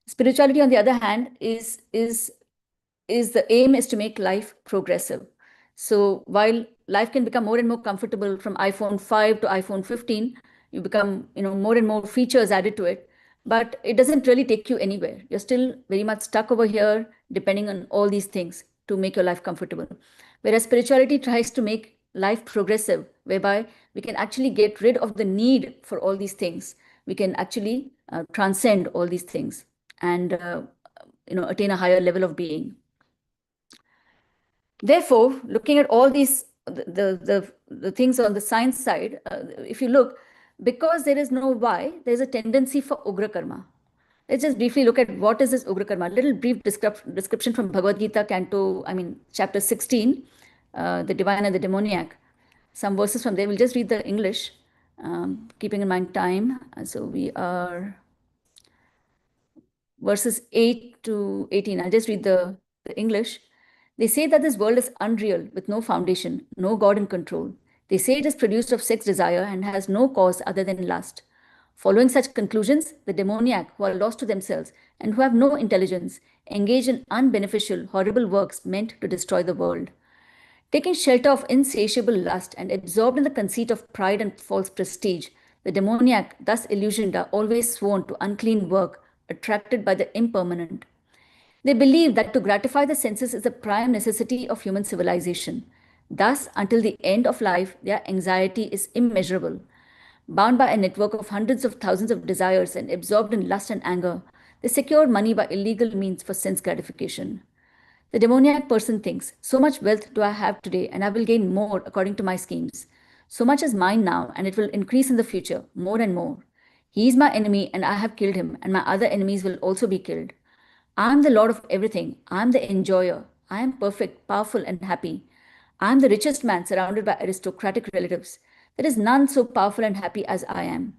Spirituality, on the other hand, is the aim is to make life progressive. So while life can become more and more comfortable from iPhone 5 to iPhone 15, you become, more and more features added to it, but it doesn't really take you anywhere. You're still very much stuck over here, depending on all these things to make your life comfortable. Whereas spirituality tries to make life progressive, whereby we can actually get rid of the need for all these things. We can actually transcend all these things and attain a higher level of being. Therefore, looking at all these the things on the science side, if you look, because there is no why, there is a tendency for ugra karma. Let's just briefly look at what is this ugra karma. Little brief description from Bhagavad Gita, chapter 16, the divine and the demoniac. Some verses from there. We'll just read the English, keeping in mind time. So we are verses 8 to 18. I'll just read the English. They say that this world is unreal, with no foundation, no God in control. They say it is produced of sex desire and has no cause other than lust. Following such conclusions, the demoniac, who are lost to themselves and who have no intelligence, engage in unbeneficial, horrible works meant to destroy the world. Taking shelter of insatiable lust and absorbed in the conceit of pride and false prestige, the demoniac, thus illusioned, are always sworn to unclean work, attracted by the impermanent. They believe that to gratify the senses is the prime necessity of human civilization. Thus, until the end of life, their anxiety is immeasurable. Bound by a network of hundreds of thousands of desires and absorbed in lust and anger, they secure money by illegal means for sense gratification. The demoniac person thinks, so much wealth do I have today, and I will gain more according to my schemes. So much is mine now, and it will increase in the future, more and more. He is my enemy, and I have killed him, and my other enemies will also be killed. I am the Lord of everything. I am the enjoyer. I am perfect, powerful, and happy. I am the richest man surrounded by aristocratic relatives. There is none so powerful and happy as I am.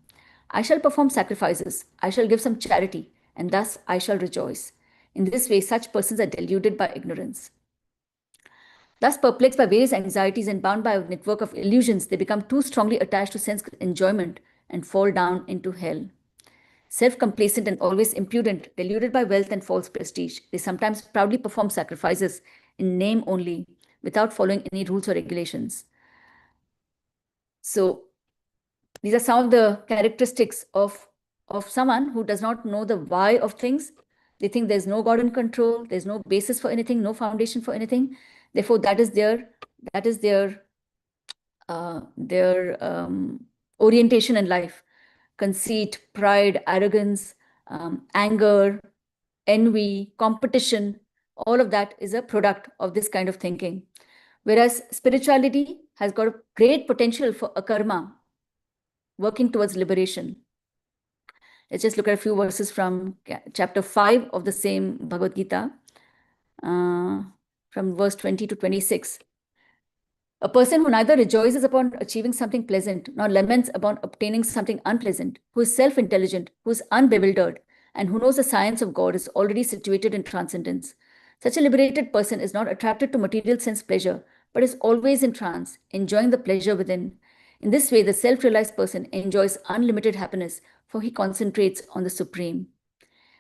I shall perform sacrifices. I shall give some charity, and thus I shall rejoice. In this way, such persons are deluded by ignorance. Thus, perplexed by various anxieties and bound by a network of illusions, they become too strongly attached to sense enjoyment and fall down into hell. Self-complacent and always impudent, deluded by wealth and false prestige, they sometimes proudly perform sacrifices in name only, without following any rules or regulations. So these are some of the characteristics of someone who does not know the why of things. They think there's no God in control, there's no basis for anything, no foundation for anything. Therefore, that is their orientation in life. Conceit, pride, arrogance, anger, envy, competition, all of that is a product of this kind of thinking. Whereas spirituality has got a great potential for akarma, working towards liberation. Let's just look at a few verses from chapter 5 of the same Bhagavad Gita, from verse 20 to 26. A person who neither rejoices upon achieving something pleasant nor laments upon obtaining something unpleasant, who is self-intelligent, who is unbewildered, and who knows the science of God, is already situated in transcendence. Such a liberated person is not attracted to material sense pleasure, but is always in trance, enjoying the pleasure within. In this way, the self-realized person enjoys unlimited happiness, for he concentrates on the Supreme.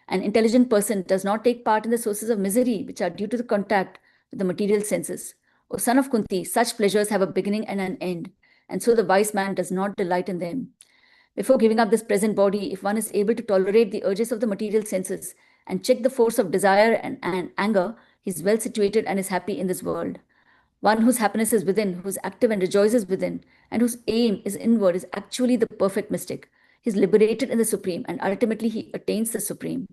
An intelligent person does not take part in the sources of misery which are due to the contact with the material senses. O son of Kunti, such pleasures have a beginning and an end. and so the wise man does not delight in them. Before giving up this present body, if one is able to tolerate the urges of the material senses and check the force of desire and anger, he is well situated and is happy in this world. One whose happiness is within, who is active and rejoices within, and whose aim is inward is actually the perfect mystic. He is liberated in the Supreme, and ultimately he attains the Supreme.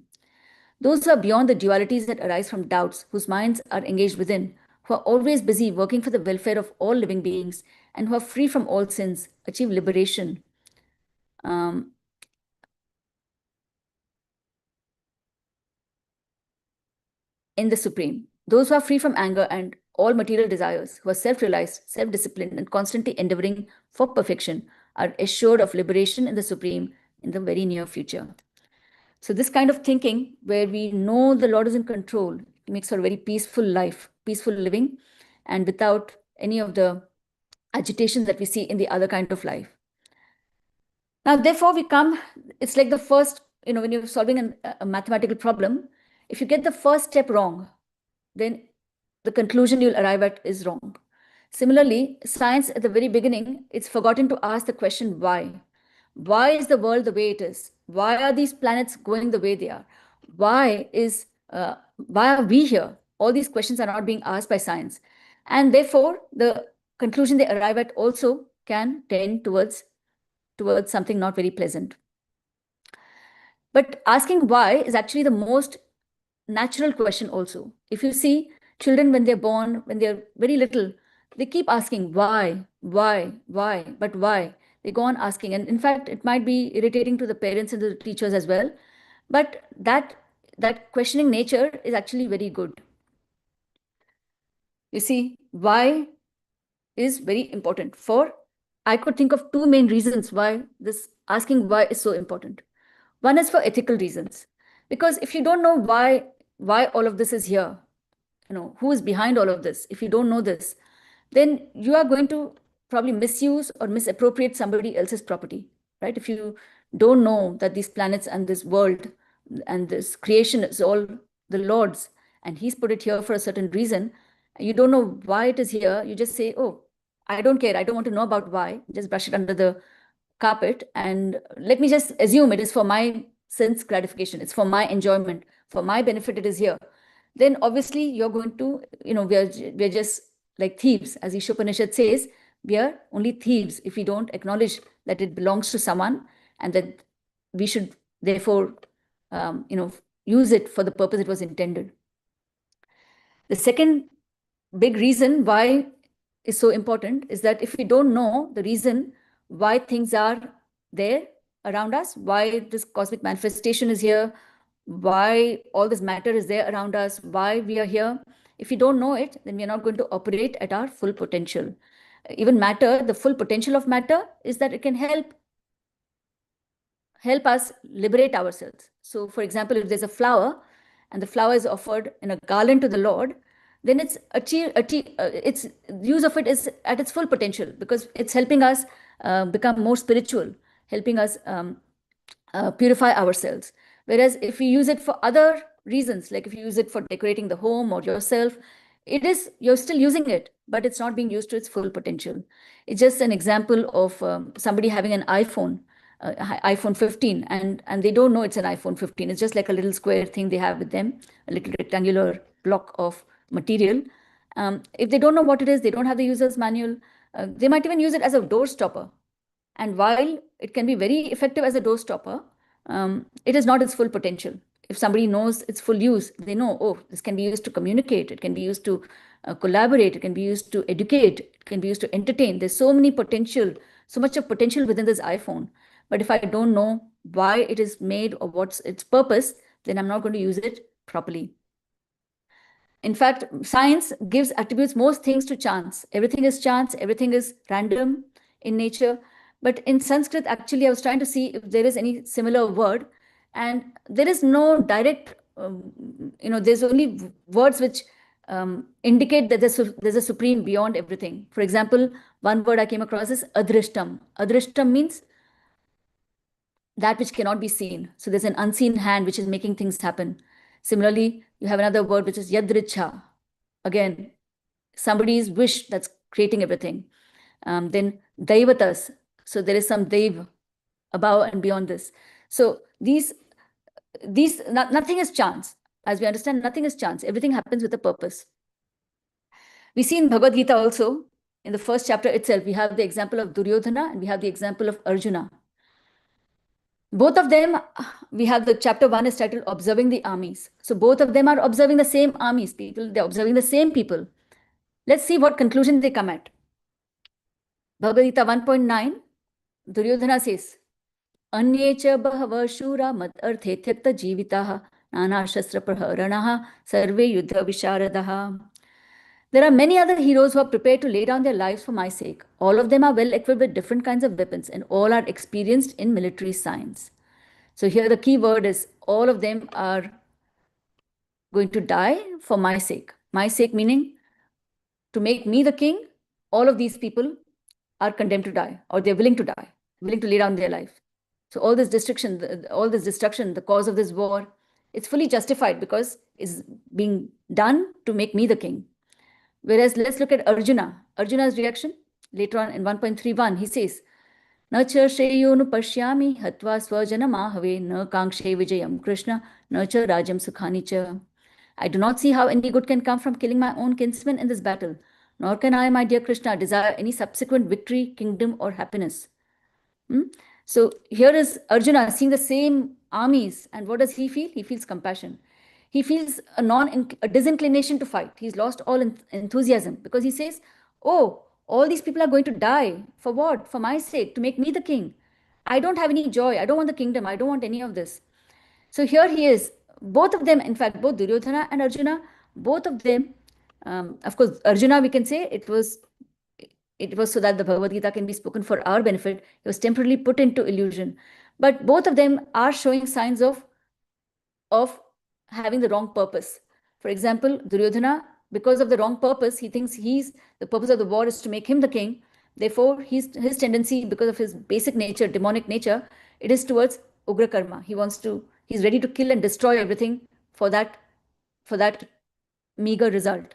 Those who are beyond the dualities that arise from doubts, whose minds are engaged within, who are always busy working for the welfare of all living beings, and who are free from all sins, achieve liberation. In the Supreme. Those who are free from anger and all material desires, who are self-realized, self-disciplined, and constantly endeavoring for perfection, are assured of liberation in the Supreme in the very near future. So this kind of thinking, where we know the Lord is in control, makes for a very peaceful life, peaceful living, and without any of the agitation that we see in the other kind of life. Now, therefore, it's like the first, when you're solving a mathematical problem, if you get the first step wrong, then the conclusion you'll arrive at is wrong. Similarly, science at the very beginning, it's forgotten to ask the question why. Why is the world the way it is? Why are these planets going the way they are? Why are we here? All these questions are not being asked by science. And therefore, the conclusion they arrive at also can tend towards something not very pleasant. But asking why is actually the most natural question also. If you see children when they're born, when they're very little, they keep asking why, but why? They go on asking. And in fact, it might be irritating to the parents and the teachers as well. But that questioning nature is actually very good. You see, why is very important. I could think of two main reasons why this asking why is so important. One is for ethical reasons. Because if you don't know why all of this is here, who is behind all of this, if you don't know this, then you are going to probably misuse or misappropriate somebody else's property, right? If you don't know that these planets and this world and this creation is all the Lord's, and he's put it here for a certain reason, you don't know why it is here, you just say, oh, I don't care, I don't want to know about why, just brush it under the carpet, and let me just assume it is for my sense gratification, it's for my enjoyment, for my benefit it is here. Then obviously you're going to, we're just like thieves. As Ishopanishad says, we are only thieves if we don't acknowledge that it belongs to someone and that we should therefore, use it for the purpose it was intended. The second big reason why is so important is that if we don't know the reason why things are there around us, why this cosmic manifestation is here, why all this matter is there around us, why we are here, if we don't know it, then we are not going to operate at our full potential. Even matter, the full potential of matter is that it can help us liberate ourselves. So for example, if there's a flower and the flower is offered in a garland to the Lord, then its use of it is at its full potential because it's helping us become more spiritual, helping us purify ourselves. Whereas if we use it for other reasons, like if you use it for decorating the home or yourself, you're still using it, but it's not being used to its full potential. It's just an example of somebody having an iPhone 15, and they don't know it's an iPhone 15. It's just like a little square thing they have with them, a little rectangular block of material. If they don't know what it is, they don't have the user's manual, they might even use it as a door stopper. And while it can be very effective as a door stopper, it is not its full potential. If somebody knows its full use, they know, oh, this can be used to communicate, it can be used to collaborate, it can be used to educate, it can be used to entertain. There's so much of potential within this iPhone. But if I don't know why it is made or what's its purpose, then I'm not going to use it properly. In fact, science attributes most things to chance. Everything is chance, everything is random in nature. But in Sanskrit, actually, I was trying to see if there is any similar word. And there is no direct, there's only words which indicate that there's a supreme beyond everything. For example, one word I came across is adrishtam. Adrishtam means that which cannot be seen. So there's an unseen hand which is making things happen. Similarly, you have another word which is yadricha. Again, somebody's wish that's creating everything. Then Daivatas. So there is some Dev above and beyond this. So nothing is chance. As we understand, nothing is chance. Everything happens with a purpose. We see in Bhagavad Gita also, in the first chapter itself, we have the example of Duryodhana and we have the example of Arjuna. Both of them, we have the chapter 1 is titled Observing the Armies. So both of them are observing the same armies, people, they're observing the same people. Let's see what conclusion they come at. Bhagavad Gita 1.9, Duryodhana says, Anye cha bahava shura mad arthe tyakta jivitaha nana shastra praharanaha sarve yuddha visharadaha. There are many other heroes who are prepared to lay down their lives for my sake. All of them are well equipped with different kinds of weapons and all are experienced in military science. So here the key word is all of them are going to die for my sake. My sake meaning to make me the king, all of these people are condemned to die or they're willing to die, willing to lay down their life. So all this destruction, the cause of this war, it's fully justified because it's being done to make me the king. Whereas let's look at Arjuna. Arjuna's reaction later on in 1.31, he says, Na cha shreyonu pashyami hatva swajanamahave na kangshe vijayam Krishna na cha rajam sukhani cha. I do not see how any good can come from killing my own kinsmen in this battle, nor can I, my dear Krishna, desire any subsequent victory, kingdom, or happiness. So here is Arjuna seeing the same armies, and what does he feel? He feels compassion. He feels a disinclination to fight. He's lost all enthusiasm because he says, oh, all these people are going to die. For what? For my sake, to make me the king. I don't have any joy. I don't want the kingdom. I don't want any of this. So here he is. Both of them, in fact, both Duryodhana and Arjuna, both of them, of course, Arjuna, we can say it was so that the Bhagavad Gita can be spoken for our benefit. He was temporarily put into illusion. But both of them are showing signs of having the wrong purpose. For example, Duryodhana, because of the wrong purpose, he thinks the purpose of the war is to make him the king. Therefore, his tendency, because of his basic nature, demonic nature, it is towards ugra karma. He's ready to kill and destroy everything for that meager result.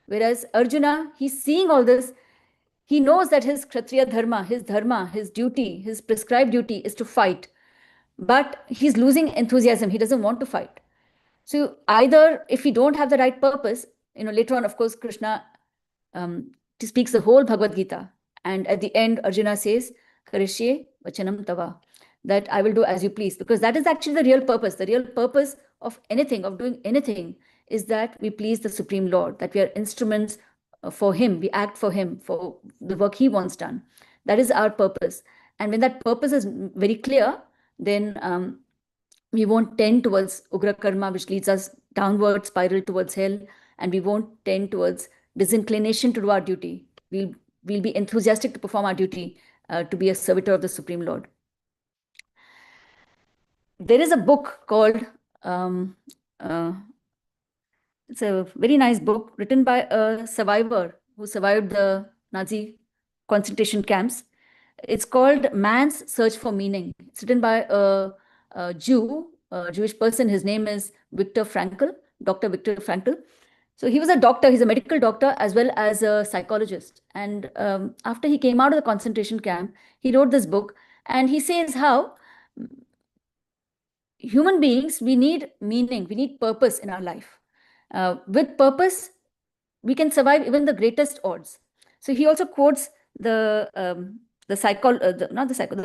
Whereas Arjuna, he's seeing all this. He knows that his Kshatriya dharma, his duty, his prescribed duty is to fight. But he's losing enthusiasm. He doesn't want to fight. So either if we don't have the right purpose, later on, of course, Krishna speaks the whole Bhagavad Gita. And at the end, Arjuna says, Karishye vachanam tava, that I will do as you please. Because that is actually the real purpose. The real purpose of anything, of doing anything, is that we please the Supreme Lord, that we are instruments for Him, we act for Him, for the work He wants done. That is our purpose. And when that purpose is very clear, then we won't tend towards ugra karma, which leads us downward spiral towards hell, and we won't tend towards disinclination to do our duty. We'll be enthusiastic to perform our duty, to be a servitor of the Supreme Lord. There is a book called, it's a very nice book written by a survivor who survived the Nazi concentration camps. It's called Man's Search for Meaning. It's written by a Jewish person. His name is Viktor Frankl, Dr. Viktor Frankl. So he was a doctor. He's a medical doctor as well as a psychologist. And after he came out of the concentration camp, he wrote this book. And he says how human beings, we need meaning, we need purpose in our life. With purpose, we can survive even the greatest odds. So he also quotes the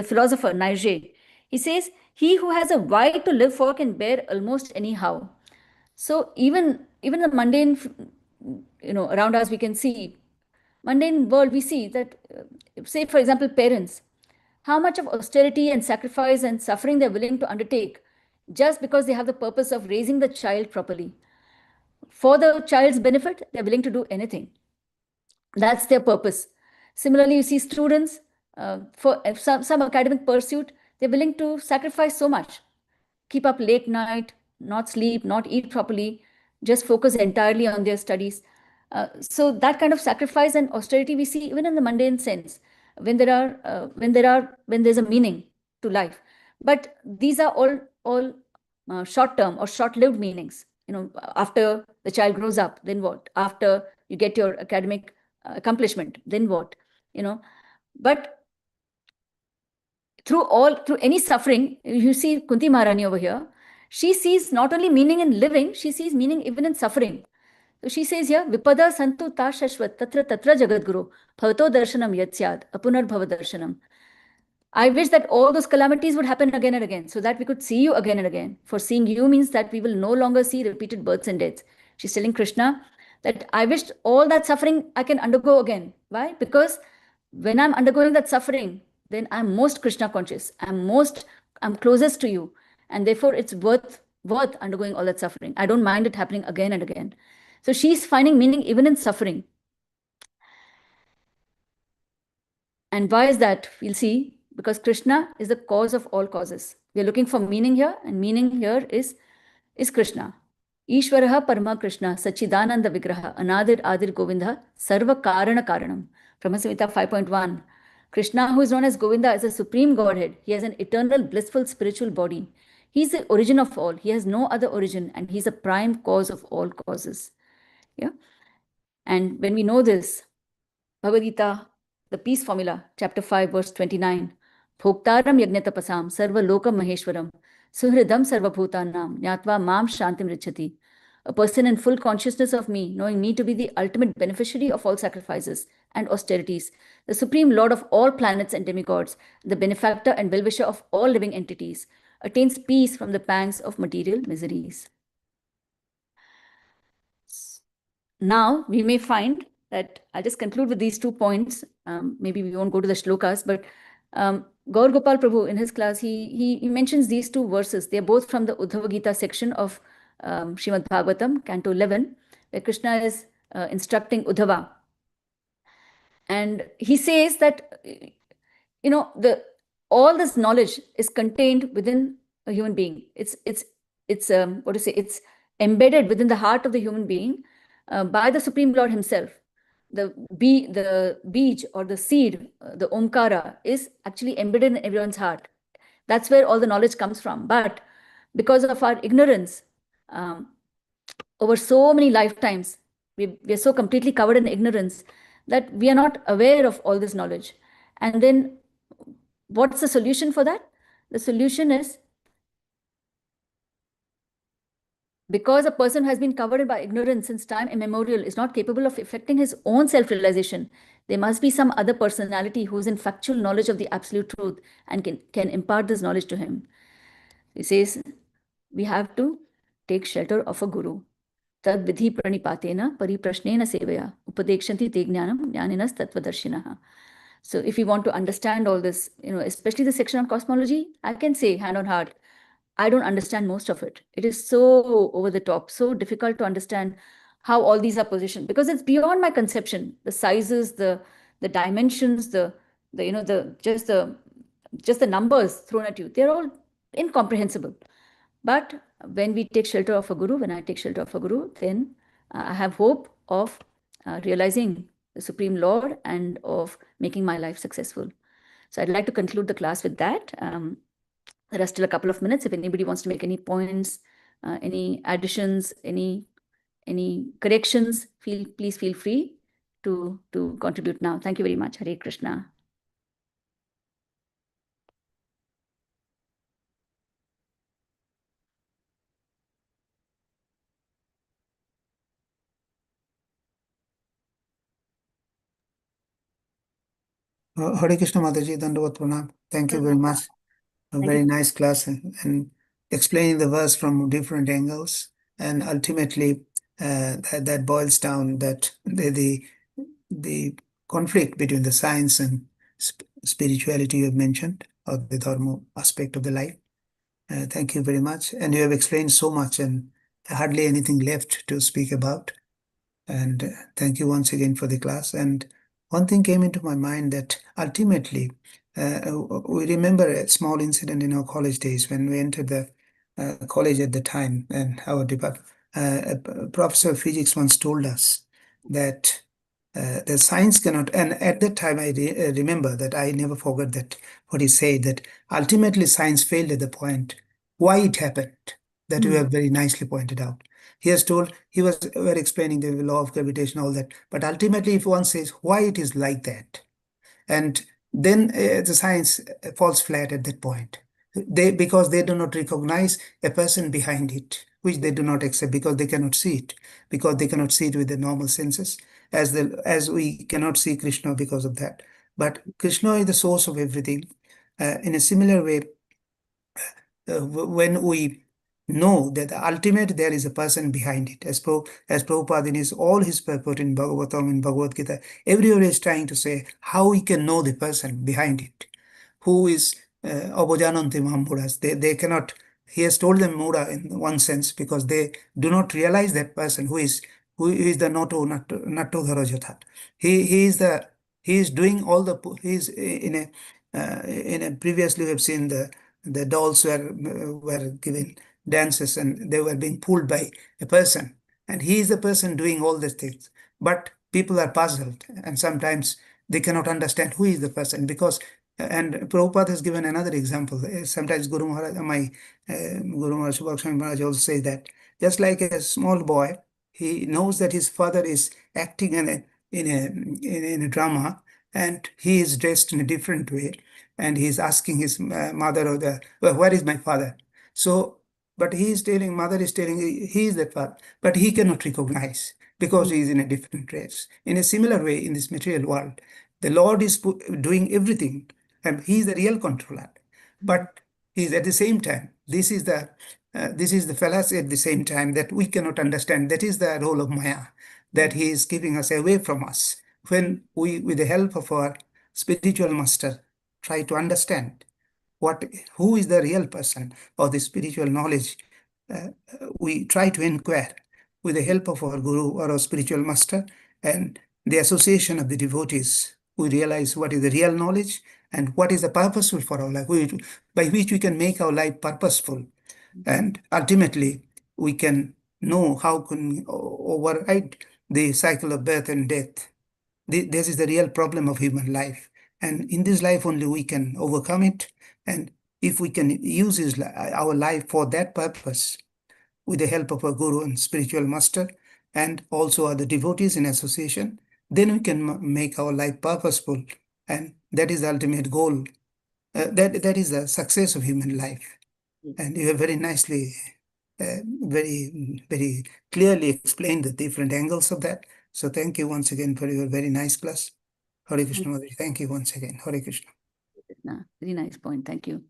philosopher Nietzsche. He says, he who has a why to live for can bear almost anyhow. So even the mundane, around us, we can see, mundane world, we see that, say, for example, parents, how much of austerity and sacrifice and suffering they're willing to undertake just because they have the purpose of raising the child properly. For the child's benefit, they're willing to do anything. That's their purpose. Similarly, you see students, for some academic pursuit, they're willing to sacrifice so much. Keep up late night, not sleep, not eat properly, just focus entirely on their studies. So that kind of sacrifice and austerity we see even in the mundane sense, when there's a meaning to life. But these are all short-term or short-lived meanings. After the child grows up, then what? After you get your academic accomplishment, then what? But through any suffering, you see Kunti Maharani over here, she sees not only meaning in living, she sees meaning even in suffering. So she says here, Vipada santu ta shashvat tatra tatra jagadguru bhavato darshanam yatsyad apunar bhava darshanam. I wish that all those calamities would happen again and again so that we could see you again and again. For seeing you means that we will no longer see repeated births and deaths. She's telling Krishna that I wished all that suffering I can undergo again. Why? Because when I'm undergoing that suffering, then I'm most Krishna conscious. I'm closest to you. And therefore it's worth undergoing all that suffering. I don't mind it happening again and again. So she's finding meaning even in suffering. And why is that? We'll see. Because Krishna is the cause of all causes. We are looking for meaning here, and meaning here is Krishna. Ishwaraha Parama Krishna, Sachidananda Vigraha, Anadir Adir Govinda, Sarva Karana Karanam. Brahma Samhita 5.1. Krishna, who is known as Govinda, is a supreme Godhead. He has an eternal, blissful spiritual body. He is the origin of all. He has no other origin, and he is a prime cause of all causes. Yeah. And when we know this, Bhagavad Gita, the peace formula, chapter 5, verse 29. Bhoktaram yagnatapasam sarva lokam maheshwaram suhridam sarva bhutanam nyatva mam shantim richati. A person in full consciousness of me, knowing me to be the ultimate beneficiary of all sacrifices and austerities, the supreme lord of all planets and demigods, the benefactor and well-wisher of all living entities, attains peace from the pangs of material miseries. Now, we may find that I'll just conclude with these 2 points. Maybe we won't go to the shlokas, but Gaur Gopal Prabhu in his class, he mentions these 2 verses. They're both from the Uddhava Gita section of Srimad Bhagavatam, Canto 11, where Krishna is instructing Uddhava. And he says that, all this knowledge is contained within a human being. It's embedded within the heart of the human being by the Supreme Lord himself. The beej or the seed, the Omkara, is actually embedded in everyone's heart. That's where all the knowledge comes from. But because of our ignorance, over so many lifetimes, we are so completely covered in ignorance that we are not aware of all this knowledge. And then what's the solution for that? The solution is, because a person who has been covered by ignorance since time immemorial is not capable of effecting his own self-realization, there must be some other personality who is in factual knowledge of the absolute truth and can impart this knowledge to him. He says, we have to take shelter of a guru. Tad vidhi pranipatena pariprashnena sevaya upadekshanti te jnanam jnaninas tattvadarshinaha. So if we want to understand all this, especially the section on cosmology, I can say hand on heart, I don't understand most of it. It is so over the top, so difficult to understand how all these are positioned, because it's beyond my conception. The sizes, the dimensions, just the numbers thrown at you, they're all incomprehensible. But when we take shelter of a guru, when I take shelter of a guru, then I have hope of realizing the Supreme Lord and of making my life successful. So I'd like to conclude the class with that. There are still a couple of minutes. If anybody wants to make any points, any additions, any corrections, please feel free to contribute now. Thank you very much. Hare Krishna. Hare Krishna Mataji, Dandavat Pranam. Thank you very much. A very nice class and explaining the verse from different angles, and ultimately that boils down that the conflict between the science and spirituality you have mentioned, or the dharma aspect of the life. Thank you very much, and you have explained so much and hardly anything left to speak about. And thank you once again for the class. And one thing came into my mind, that ultimately we remember a small incident in our college days when we entered the college at the time, and our department, a professor of physics once told us that the science cannot, and at that time I remember that I never forgot that what he said, that ultimately science failed at the point why it happened, that you have very nicely pointed out. He were explaining the law of gravitation, all that, but ultimately if one says why it is like that, and then the science falls flat at that point. Because they do not recognize a person behind it, which they do not accept because they cannot see it, because they cannot see it with the normal senses, as we cannot see Krishna because of that. But Krishna is the source of everything. In a similar way, when we know that the ultimate there is a person behind it, as Prabhupada in all his purport in Bhagavatam and Bhagavad Gita, everywhere is trying to say how we can know the person behind it, who is Abhajananti Mahamburas. They cannot, he has told them Mura in one sense because they do not realize that person who is the Natto Dharajatha. He is the, he is doing all the, he is in a previously we have seen the dolls were given dances and they were being pulled by a person, and he is the person doing all these things. But people are puzzled, and sometimes they cannot understand who is the person because. And Prabhupada has given another example. Sometimes Guru Maharaj, Guru Maharaj Subhakshan Maharaj also say that just like a small boy, he knows that his father is acting in a drama, and he is dressed in a different way, and he is asking his mother or well, where is my father? So, but he is telling, mother is telling he is the father, but he cannot recognize because he is in a different dress. In a similar way, in this material world, the Lord is doing everything, and he is the real controller. But he is at the same time, this is the fallacy at the same time that we cannot understand. That is the role of Maya, that he is keeping us away from us. When we, with the help of our spiritual master, try to understand who is the real person or the spiritual knowledge, we try to inquire with the help of our guru or our spiritual master and the association of the devotees. We realize what is the real knowledge and what is the purposeful for our life, by which we can make our life purposeful, and ultimately we can know how can override the cycle of birth and death. This is the real problem of human life. And in this life only we can overcome it. And if we can use our life for that purpose, with the help of a guru and spiritual master, and also other devotees in association, then we can make our life purposeful. And that is the ultimate goal. That is the success of human life. And you have very nicely, very clearly explained the different angles of that. So thank you once again for your very nice class. Hare Krishna, Mother. Thank you once again. Hare Krishna. Very nice point. Thank you.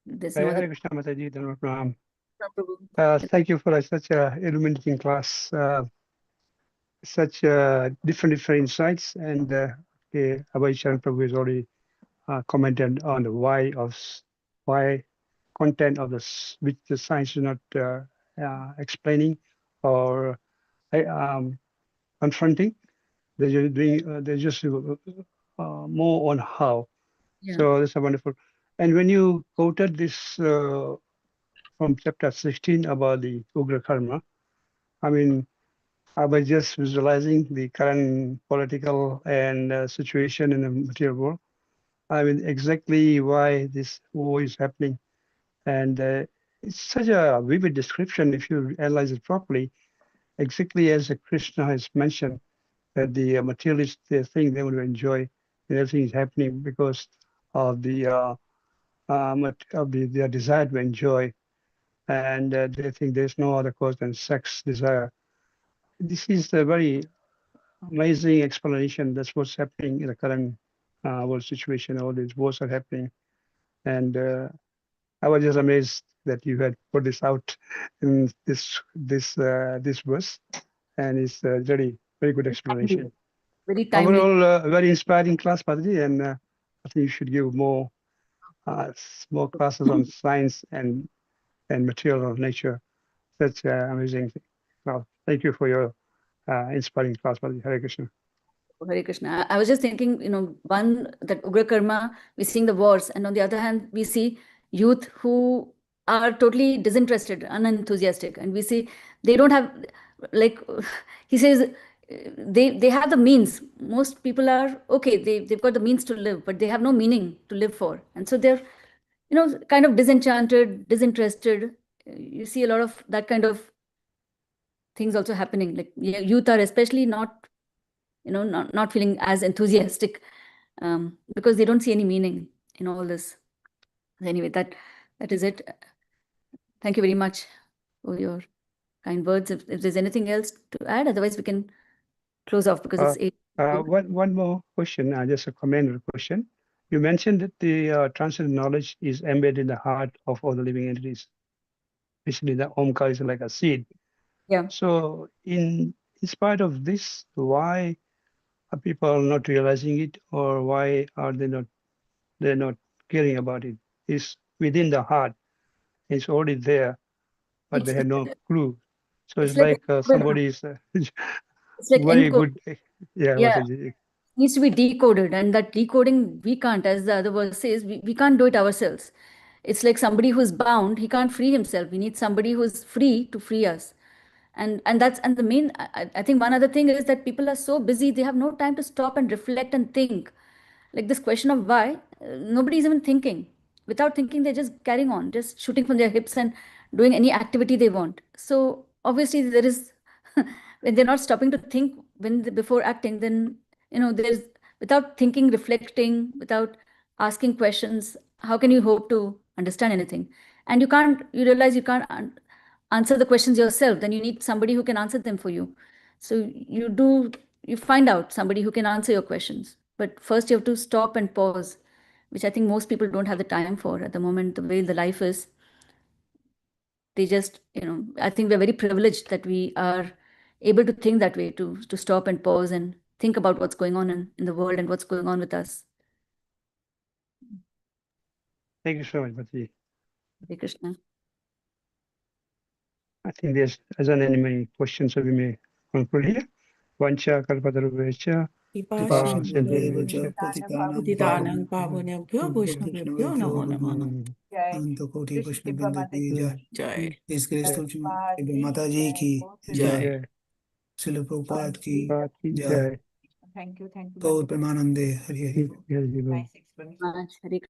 There's no Hare other. Hare Krishna Mataji, Dhanava Pranam. Prabhu. Thank you for such a illuminating class, such different insights, and Abhay Charan Prabhu has already commented on the why content of this, which the science is not explaining or confronting. They're just doing, they're just more on how. Yeah. So that's a wonderful. And when you quoted this from chapter 16 about the Ugra Karma, I mean, I was just visualizing the current political and situation in the material world. I mean, exactly why this war is happening. And it's such a vivid description if you analyze it properly, exactly as Krishna has mentioned, that the materialist thing they want to enjoy, and everything is happening because of their desire to enjoy, and they think there's no other cause than sex desire. This is a very amazing explanation. That's what's happening in the current world situation. All these wars are happening, and I was just amazed that you had put this out in this verse, and it's very good explanation. Very timely. Overall, very inspiring class, Padri, and I think you should give more classes on science and material of nature. Such amazing thing. Well, thank you for your inspiring class, Padri. Hare Krishna. Hare Krishna. I was just thinking, one, that Ugra Karma, we're seeing the wars, and on the other hand, we see youth who are totally disinterested, unenthusiastic, and we see they don't have, like, he says, they have the means. Most people are okay, they've got the means to live, but they have no meaning to live for. And so they're, kind of disenchanted, disinterested. You see a lot of that kind of things also happening. Like youth are especially not not feeling as enthusiastic, because they don't see any meaning in all this. Anyway, that is it. Thank you very much for your kind words. If there's anything else to add, otherwise we can close off because it's 8. One more question, just a comment or question. You mentioned that the transcendent knowledge is embedded in the heart of all the living entities. Basically, the Omkar is like a seed. Yeah. So, in spite of this, why are people not realizing it, or why are they not? They're not caring about it. It's within the heart. It's already there, but they have no clue. So it's like somebody is it's like very encode. good. Yeah. Yeah. Needs to be decoded, and that decoding we can't, as the other verse says, we can't do it ourselves. It's like somebody who's bound, he can't free himself. We need somebody who's free to free us. And the main, I think one other thing is that people are so busy, they have no time to stop and reflect and think. Like this question of why, nobody's even thinking. Without thinking, they're just carrying on, just shooting from their hips and doing any activity they want. So obviously there is, when they're not stopping to think before acting, then, there's, without thinking, reflecting, without asking questions, how can you hope to understand anything? And you realize you can't answer the questions yourself, then you need somebody who can answer them for you. So you find out somebody who can answer your questions. But first you have to stop and pause, which I think most people don't have the time for at the moment, the way the life is. They just, I think we're very privileged that we are able to think that way, to stop and pause and think about what's going on in the world and what's going on with us. Thank you so much, Bhatti. Hare Krishna. I think isn't any questions, so we may conclude here. Vancha kalpatarubhescha. Putitanang pavunebhyo Vaishnavebhyo namo namo. Antakoti Krishna Bindati Jai. Jai. His Grace Tulsi Mataji ki Jai. Srila Prabhupada ki Jai. Thank you. Gaur Premanande Hari Hari. Nice explanation. Hare